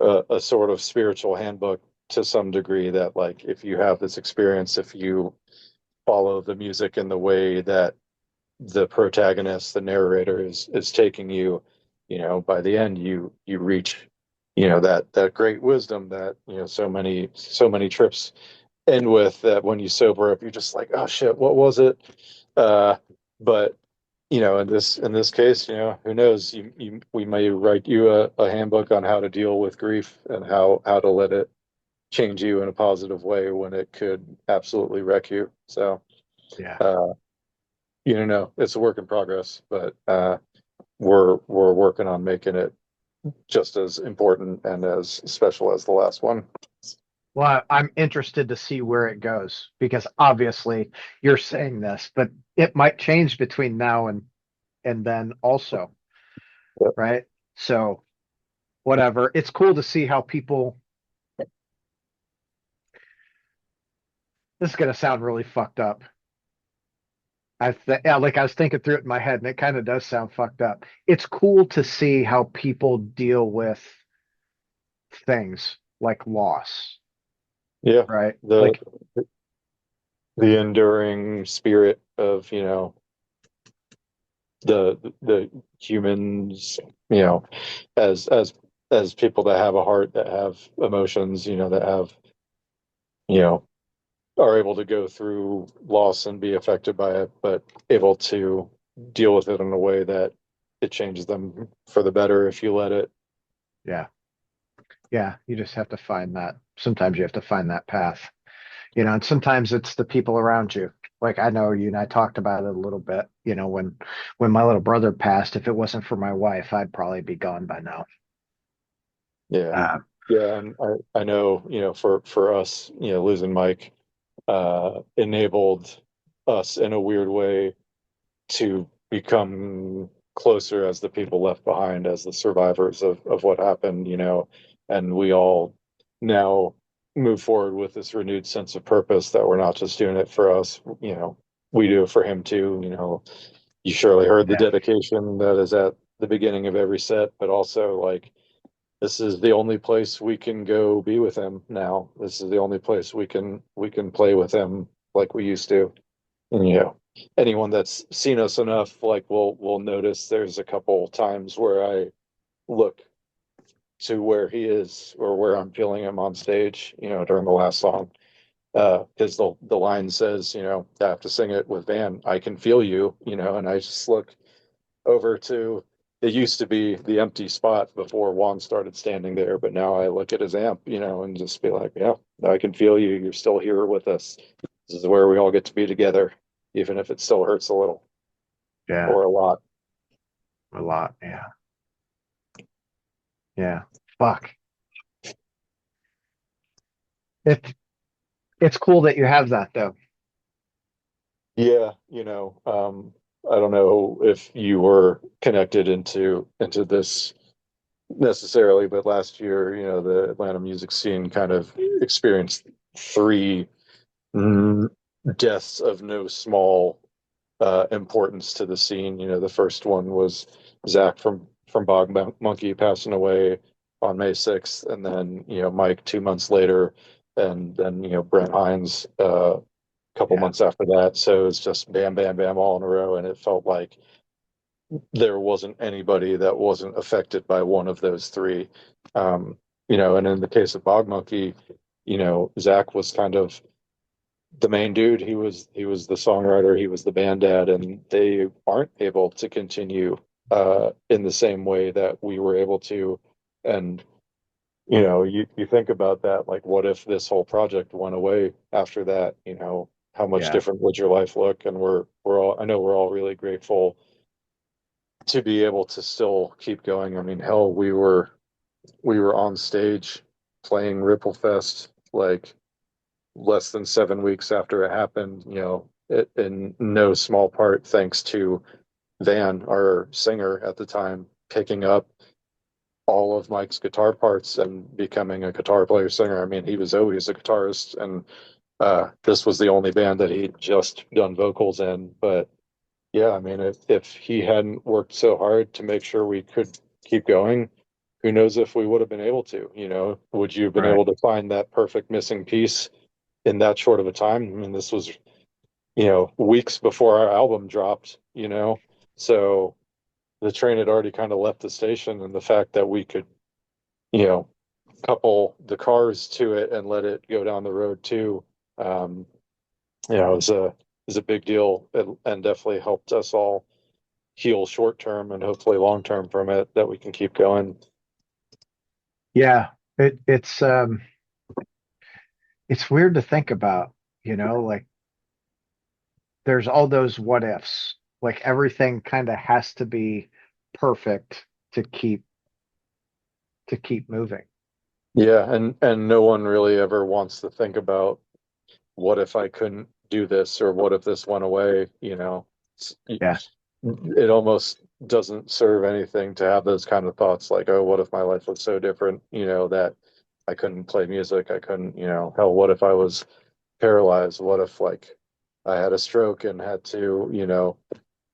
a sort of spiritual handbook to some degree, that like if you have this experience, if you follow the music in the way that the protagonist, the narrator, is taking you, by the end you reach, that great wisdom that so many trips end with, that when you sober up, you're just like, oh shit, what was it? But in this case, who knows? We may write you a handbook on how to deal with grief and how to let it change you in a positive way when it could absolutely wreck you. So Yeah. uh, it's a work in progress, but we're working on making it just as important and as special as the last one. Well, I'm interested to see where it goes because obviously you're saying this, but it might change between now and then also, Yep. right? So whatever. It's cool to see how people. This is gonna sound really fucked up. Yeah, like I was thinking through it in my head, and it kind of does sound fucked up. It's cool to see how people deal with things like loss, Yeah, right? the Like, the enduring spirit of the humans, as people that have a heart, that have emotions, that have you know are able to go through loss and be affected by it, but able to deal with it in a way that it changes them for the better if you let it. yeah, Yeah, you just have to find that. Sometimes you have to find that path, and sometimes it's the people around you. Like I know you and I talked about it a little bit, when my little brother passed, if it wasn't for my wife, I'd probably be gone by now. Yeah. Uh, Yeah, and I know, for us, losing Mike enabled us in a weird way to become closer as the people left behind, as the survivors of what happened, and we all now move forward with this renewed sense of purpose that we're not just doing it for us, we do it for him too. You surely heard the yeah, dedication that is at the beginning of every set, but also like this is the only place we can go be with him now. This is the only place we can play with him like we used to. And anyone that's seen us enough, like will notice there's a couple times where I look to where he is or where I'm feeling him on stage, during the last song. Because the line says, I have to sing it with Van, I can feel you, and I just look over to it used to be the empty spot before Juan started standing there, but now I look at his amp, and just be like, yeah, I can feel you. You're still here with us. This is where we all get to be together, even if it still hurts a little yeah, or a lot. a lot. Yeah, yeah. Fuck. It it's cool that you have that though. Yeah, I don't know if you were connected into this necessarily, but last year, the Atlanta music scene kind of experienced three mm, deaths of no small importance to the scene. The first one was Zach from Monkey passing away on May 6th, and then Mike 2 months later, and then Brent Hines a couple Yeah, months after that. So it's just bam, bam, bam, all in a row, and it felt like there wasn't anybody that wasn't affected by one of those three. And in the case of Bog Monkey, Zach was kind of the main dude. He was the songwriter, he was the band dad, and they aren't able to continue in the same way that we were able to. And you think about that, like what if this whole project went away after that? How much yeah, different would your life look? And we're all, I know we're all really grateful to be able to still keep going. I mean, hell, we were on stage playing Ripple Fest like less than 7 weeks after it happened, in no small part thanks to Van, our singer at the time, picking up all of Mike's guitar parts and becoming a guitar player singer. I mean, he was always a guitarist, and this was the only band that he'd just done vocals in. But yeah, I mean, if he hadn't worked so hard to make sure we could keep going, who knows if we would have been able to, would you have been right. able to find that perfect missing piece in that short of a time? I mean, this was, weeks before our album dropped, so the train had already kind of left the station, and the fact that we could, you know, couple the cars to it and let it go down the road too, um, is a big deal, and definitely helped us all heal short term and hopefully long term from it, that we can keep going. Yeah, it's weird to think about, like there's all those what ifs. Like everything kind of has to be perfect to keep moving. Yeah, and no one really ever wants to think about what if I couldn't do this, or what if this went away. Yeah, It almost doesn't serve anything to have those kind of thoughts, like, oh, what if my life was so different, that I couldn't play music, I couldn't, hell, what if I was paralyzed, what if like I had a stroke and had to,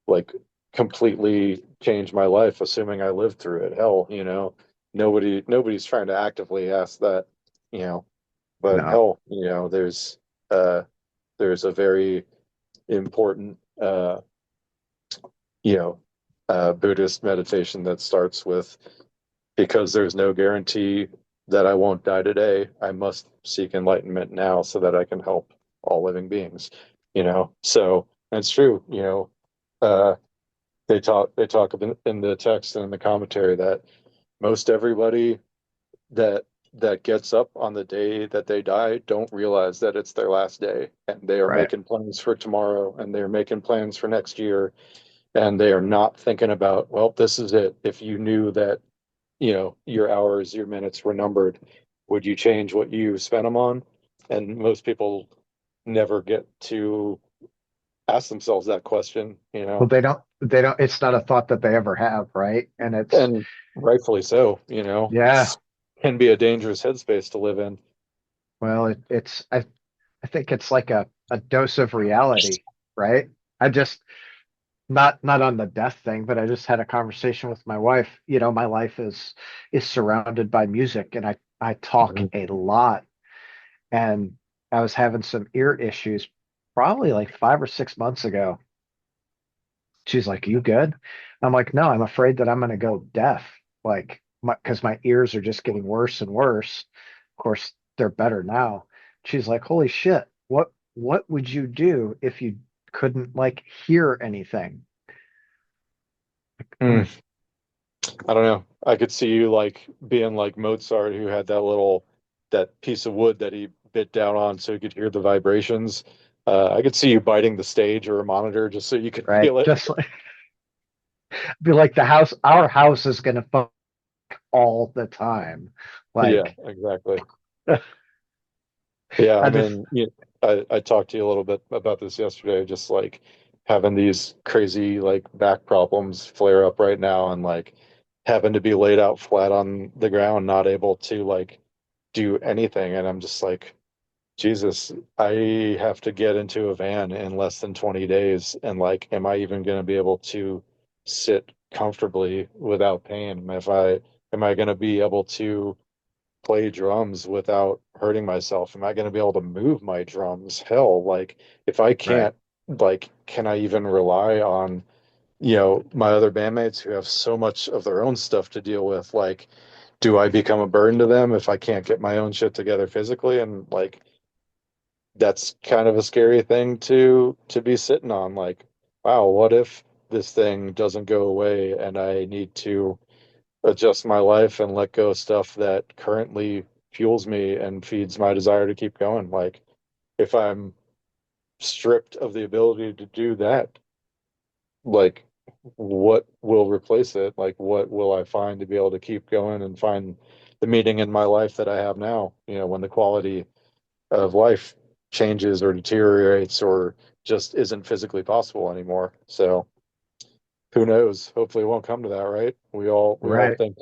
like completely change my life, assuming I lived through it. Hell, nobody's trying to actively ask that, you know, but no, hell, uh there's a very important you know Buddhist meditation that starts with, because there's no guarantee that I won't die today, I must seek enlightenment now so that I can help all living beings. So that's true. Uh they talk in the text and in the commentary that most everybody that that gets up on the day that they die don't realize that it's their last day, and they are Right. making plans for tomorrow, and they're making plans for next year, and they are not thinking about, well, this is it. If you knew that, your hours, your minutes were numbered, would you change what you spent them on? And most people never get to ask themselves that question. Well, they don't, it's not a thought that they ever have, right? And it's, And rightfully so. yeah, It's can be a dangerous headspace to live in. well, I think it's like a dose of reality, right? I just, not on the death thing, but I just had a conversation with my wife. My life is surrounded by music, and I talk Mhm. a lot, and I was having some ear issues probably like 5 or 6 months ago. She's like, "You good?" I'm like, "No, I'm afraid that I'm going to go deaf, like, because my ears are just getting worse and worse. Of course, they're better now." She's like, "Holy shit, what would you do if you couldn't like hear anything?" Hmm. Hmm, I don't know. I could see you like being like Mozart, who had that piece of wood that he bit down on so he could hear the vibrations. I could see you biting the stage or a monitor just so you could right? feel it. Just like, be like our house is going to fuck all the time. Yeah, Like, exactly. Yeah, I I just, mean, I talked to you a little bit about this yesterday, just like having these crazy like back problems flare up right now, and like having to be laid out flat on the ground, not able to like do anything. And I'm just like, Jesus, I have to get into a van in less than 20 days. And like, am I even going to be able to sit comfortably without pain? Am I going to be able to play drums without hurting myself? Am I going to be able to move my drums? Hell, like if I right, can't, like, can I even rely on, my other bandmates who have so much of their own stuff to deal with? Like, do I become a burden to them if I can't get my own shit together physically? And like, that's kind of a scary thing to be sitting on. Like, wow, what if this thing doesn't go away and I need to adjust my life and let go of stuff that currently fuels me and feeds my desire to keep going? Like, if I'm stripped of the ability to do that, like, what will replace it? Like, what will I find to be able to keep going and find the meaning in my life that I have now? When the quality of life changes or deteriorates or just isn't physically possible anymore. So who knows? Hopefully it won't come to that, right? We all right. think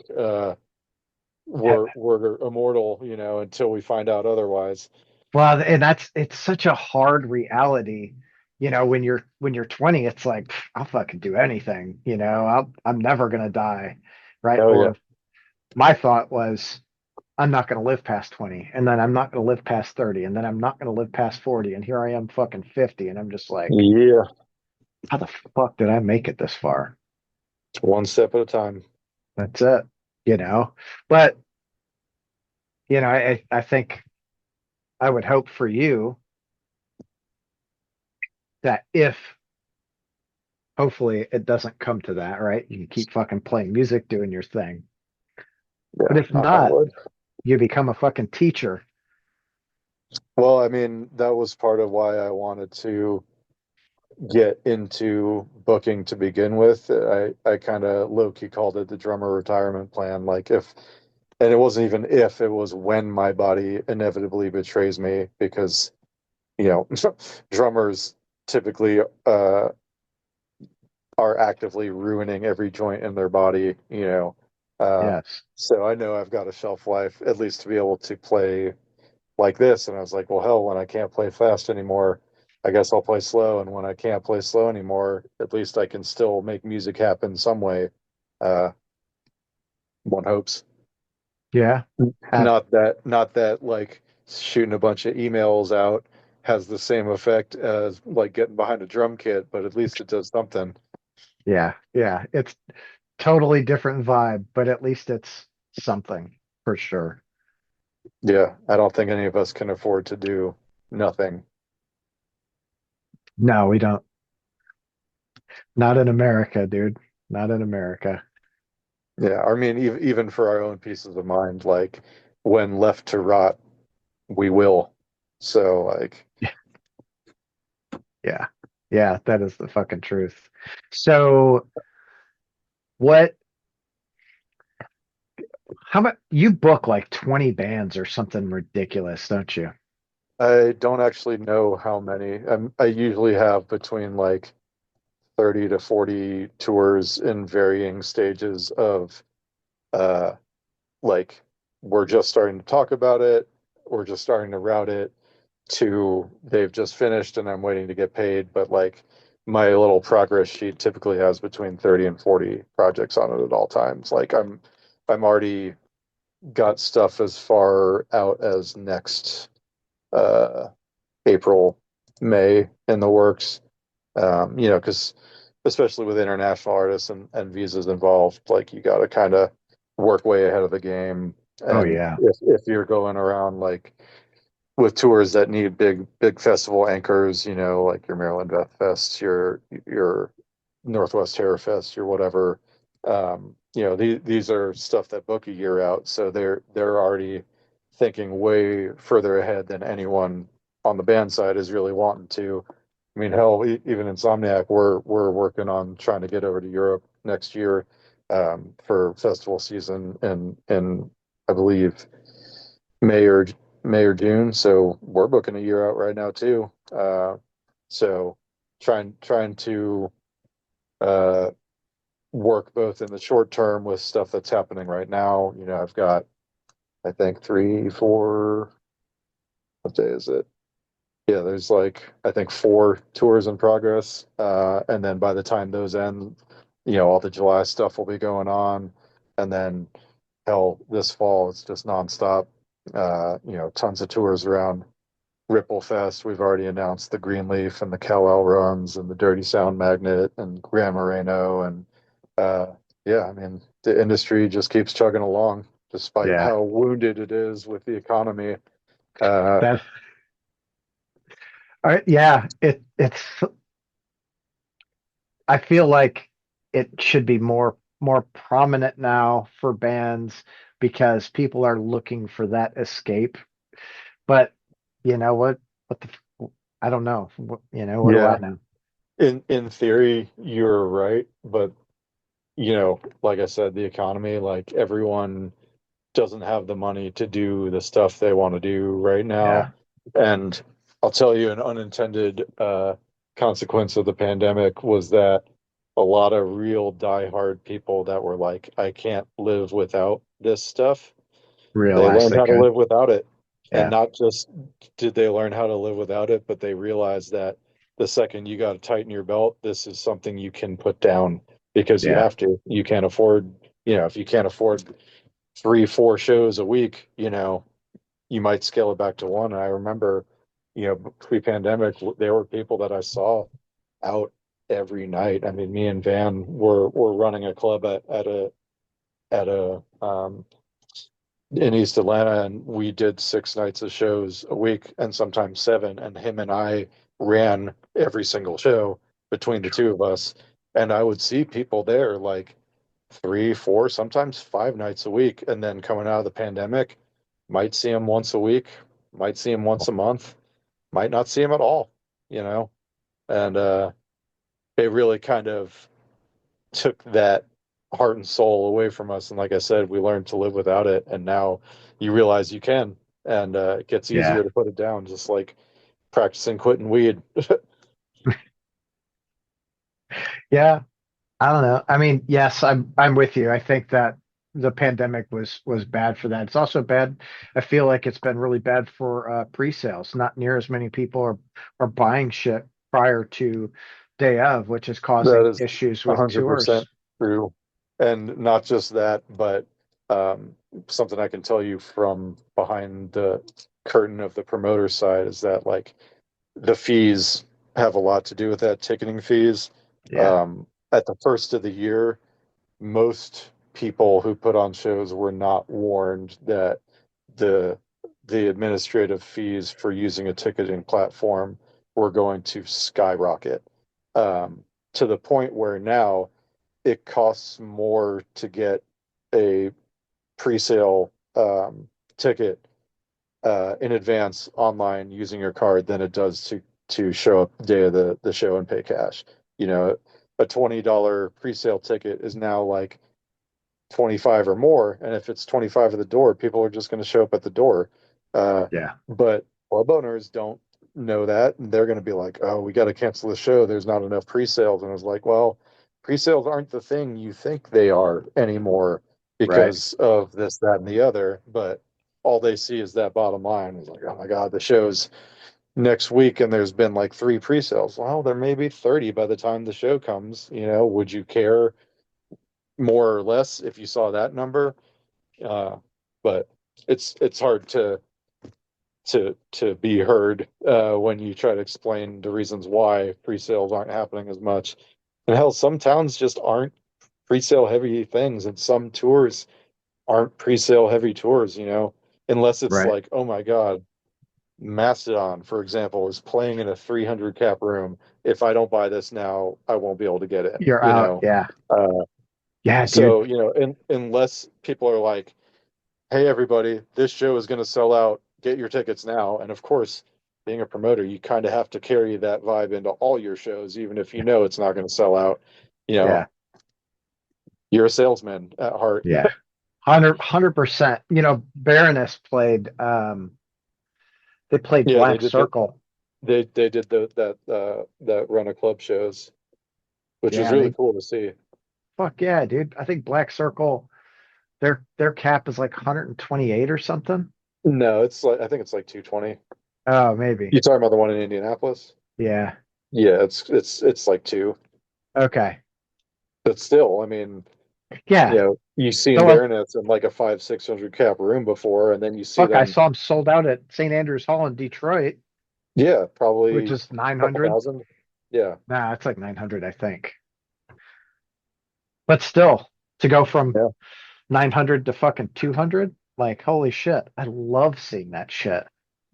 we're immortal, until we find out otherwise. Well, and it's such a hard reality. When you're 20, it's like, "Pff, I'll fucking do anything, I'm never gonna die. Right? Oh yeah. Or my thought was, I'm not gonna live past 20, and then I'm not gonna live past 30, and then I'm not gonna live past 40, and here I am fucking 50, and I'm just like, Yeah. how the fuck did I make it this far? One step at a time. That's it, you know. But I think I would hope for you that if hopefully it doesn't come to that, right? You can keep fucking playing music, doing your thing. But Yeah, if knock on not, wood. you become a fucking teacher. Well, I mean, that was part of why I wanted to get into booking to begin with. I kind of low key called it the drummer retirement plan. Like if, and it wasn't even if, it was when my body inevitably betrays me, because you know drummers typically are actively ruining every joint in their body. Uh, Yes. so I know I've got a shelf life at least to be able to play like this. And I was like, well, hell, when I can't play fast anymore, I guess I'll play slow. And when I can't play slow anymore, at least I can still make music happen some way. Uh, one hopes. Yeah. Have Not that like shooting a bunch of emails out has the same effect as like getting behind a drum kit, but at least it does something. yeah. Yeah. It's totally different vibe, but at least it's something for sure. Yeah, I don't think any of us can afford to do nothing. No, we don't. Not in America, dude. Not in America. Yeah, I mean, even for our own pieces of mind, like when left to rot, we will. So like, Yeah. Yeah, that is the fucking truth. So what how about you book like 20 bands or something ridiculous, don't you? I don't actually know how many. I usually have between like 30 to 40 tours in varying stages of uh like we're just starting to talk about it, we're just starting to route it, to they've just finished and I'm waiting to get paid. But like my little progress sheet typically has between 30 and 40 projects on it at all times. Like I'm already got stuff as far out as next uh April, May in the works. Because especially with international artists and visas involved, like you got to kind of work way ahead of the game. Oh And yeah. if you're going around like with tours that need big festival anchors, like your Maryland Death Fest, your Northwest Terror Fest, your whatever, these are stuff that book a year out, so they're already thinking way further ahead than anyone on the band side is really wanting to. I mean, hell, even Insomniac, we're working on trying to get over to Europe next year for festival season in I believe May or May or June. So we're booking a year out right now too. So trying to uh, work both in the short term with stuff that's happening right now. I've got I think three, four. What day is it? Yeah, there's like I think four tours in progress, and then by the time those end, all the July stuff will be going on, and then hell, this fall it's just nonstop. Tons of tours around Ripple Fest. We've already announced the Greenleaf and the Cal runs and the Dirty Sound Magnet and Gran Moreno and uh, yeah, I mean the industry just keeps chugging along despite Yeah. how wounded it is with the economy. Uh, That's yeah, it's I feel like it should be more prominent now for bands because people are looking for that escape. But you know what the I don't know. What do I yeah, know? in theory, you're right, but like I said, the economy, like everyone doesn't have the money to do the stuff they want to do right now. Yeah. And I'll tell you, an unintended consequence of the pandemic was that a lot of real diehard people that were like, I can't live without this stuff, they Realize learned they how to could. live without it. And Yeah. not just did they learn how to live without it, but they realized that the second you got to tighten your belt, this is something you can put down because you Yeah. have to. You can't afford, if you can't afford three, four shows a week, you might scale it back to one. And I remember, pre-pandemic, there were people that I saw out every night. I mean, me and Van were running a club at a in East Atlanta, and we did 6 nights of shows a week, and sometimes seven. And him and I ran every single show between the two of us, and I would see people there like three, four, sometimes 5 nights a week. And then coming out of the pandemic, might see him once a week, might see him once a month, might not see him at all, you know? And it really kind of took that heart and soul away from us. And like I said, we learned to live without it. And now you realize you can. And it gets Yeah. easier to put it down, just like practicing quitting weed. Yeah. I don't know. I mean, yes, I'm with you. I think that the pandemic was bad for that. It's also bad. I feel like it's been really bad for pre-sales. Not near as many people are buying shit prior to day of, which is That causing is issues with 100% tours. true. And not just that, but um, something I can tell you from behind the curtain of the promoter side is that like the fees have a lot to do with that, ticketing fees. Yeah. At the first of the year, most people who put on shows were not warned that the the administrative fees for using a ticketing platform were going to skyrocket, um, to the point where now it costs more to get a pre-sale ticket in advance online using your card than it does to show up the day of the show and pay cash. You know, a $20 pre-sale ticket is now like 25 or more, and if it's 25 at the door, people are just going to show up at the door. Yeah. But club owners don't know that, and they're going to be like, "Oh, we got to cancel the show. There's not enough pre-sales." And I was like, "Well, pre-sales aren't the thing you think they are anymore Right. because of this, that, and the other." But all they see is that bottom line. It's like, "Oh my God, the show's next week, and there's been like 3 pre-sales." Well, there may be 30 by the time the show comes. You know, would you care more or less if you saw that number? But it's hard to be heard when you try to explain the reasons why pre-sales aren't happening as much. And hell, some towns just aren't pre-sale heavy things, and some tours aren't pre-sale heavy tours, you know, unless it's Right. like, oh my God, Mastodon, for example, is playing in a 300 cap room. If I don't buy this now, I won't be able to get in, You're you out. know. Yeah. Uh, Yeah, dude. so, you know, unless people are like, hey, everybody, this show is going to sell out. Get your tickets now. And of course, being a promoter, you kind of have to carry that vibe into all your shows, even if you know it's not going to sell out. You know, Yeah. you're a salesman at heart. Yeah. 100%. You know, Baroness played, they played Yeah, they Black did the Circle. they did that run of club shows, which was Yeah, really they cool to see. fuck yeah, dude. I think Black Circle, their cap is like 128 or something. No, it's like I think it's like 220. Oh, maybe. You talking about the one in Indianapolis? Yeah. Yeah, it's like 2. Okay. But still, I mean, you Yeah. know, you've seen So Baronets in like a 500-600 cap room before, and then you see fuck, I them, saw them sold out at St. Andrews Hall in Detroit, yeah, which probably is a couple 900. thousand. Yeah, Nah, it's like 900, I think. But still, to go from yeah, 900 to fucking 200, like holy shit. I love seeing that shit.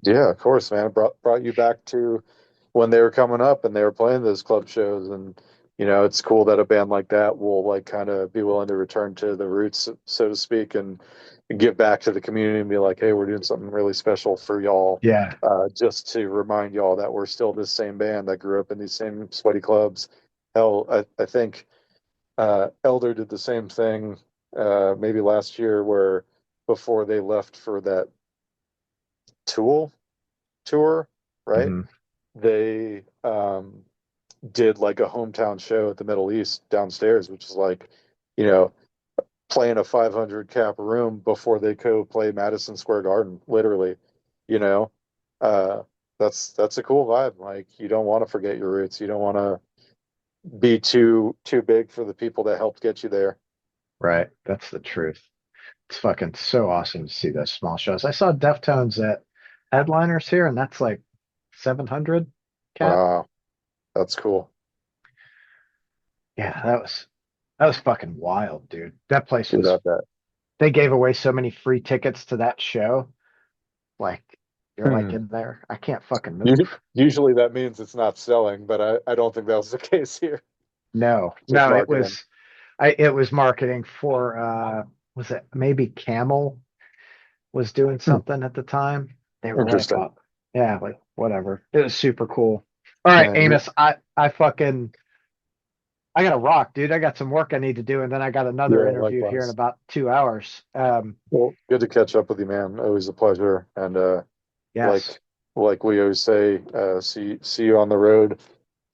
yeah. Of course, man. It brought you back to when they were coming up and they were playing those club shows, and you know, it's cool that a band like that will like kind of be willing to return to the roots, so to speak, and give back to the community and be like, hey, we're doing something really special for y'all. Yeah. Just to remind y'all that we're still this same band that grew up in these same sweaty clubs. Hell, I think Elder did the same thing maybe last year, where before they left for that Tool tour, right? Hmm. They did like a hometown show at the Middle East downstairs, which is like, you know, playing a 500 cap room before they go play Madison Square Garden, literally, you know. Uh, that's a cool vibe. Like you don't want to forget your roots. You don't want to be too big for the people that helped get you there. Right. That's the truth. It's fucking so awesome to see those small shows. I saw Deftones at Headliners here, and that's like 700 cap. Wow, that's cool. Yeah, that was fucking wild, dude. That place was, Without that. they gave away so many free tickets to that show. Like you're like Hmm. in there. I can't fucking move. Usually that means it's not selling, but I don't think that was the case here. No, Just no, marketing. it was marketing for was it maybe Camel was doing Hmm. something at the time. They were like, Interesting. oh yeah, like whatever. It was super cool. All right, Man, Amos, I fucking I gotta rock, dude. I got some work I need to do, and then I got another yeah, interview here in likewise. about 2 hours. Well, good to catch up with you, man. Always a pleasure. And Yes, like like we always say, see you on the road.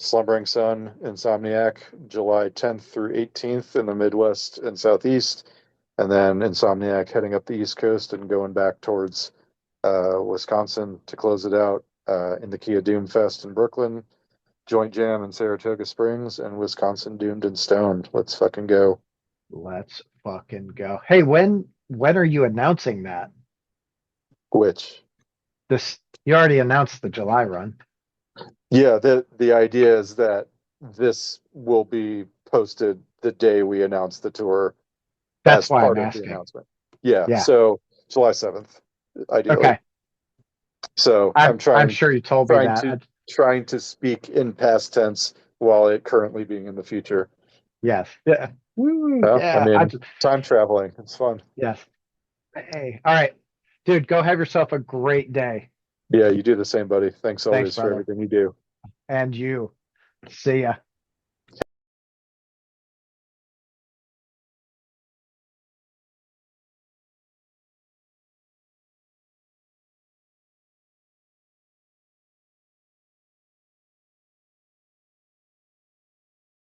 Slumbering Sun, Insomniac, July 10th through 18th in the Midwest and Southeast, and then Insomniac heading up the East Coast and going back towards Wisconsin to close it out in the Kia Doom Fest in Brooklyn, Joint Jam in Saratoga Springs, and Wisconsin Doomed and Stoned. Let's fucking go. let's fucking go. Hey, when are you announcing that? Which, This you already announced the July run. yeah, the idea is that this will be posted the day we announce the tour That's as why I'm part of the asking. announcement. Yeah, Yeah. so July 7th, ideally. Okay. So I'm I'm sure you told me trying that. to trying to speak in past tense while it currently being in the future. Yes. Yeah. Woo, Yeah, I yeah. mean, time traveling, it's fun. Yes. Hey. All right. Dude, go have yourself a great day. Yeah, you do the same, buddy. Thanks Thanks, always for brother. everything you do. And you. See ya.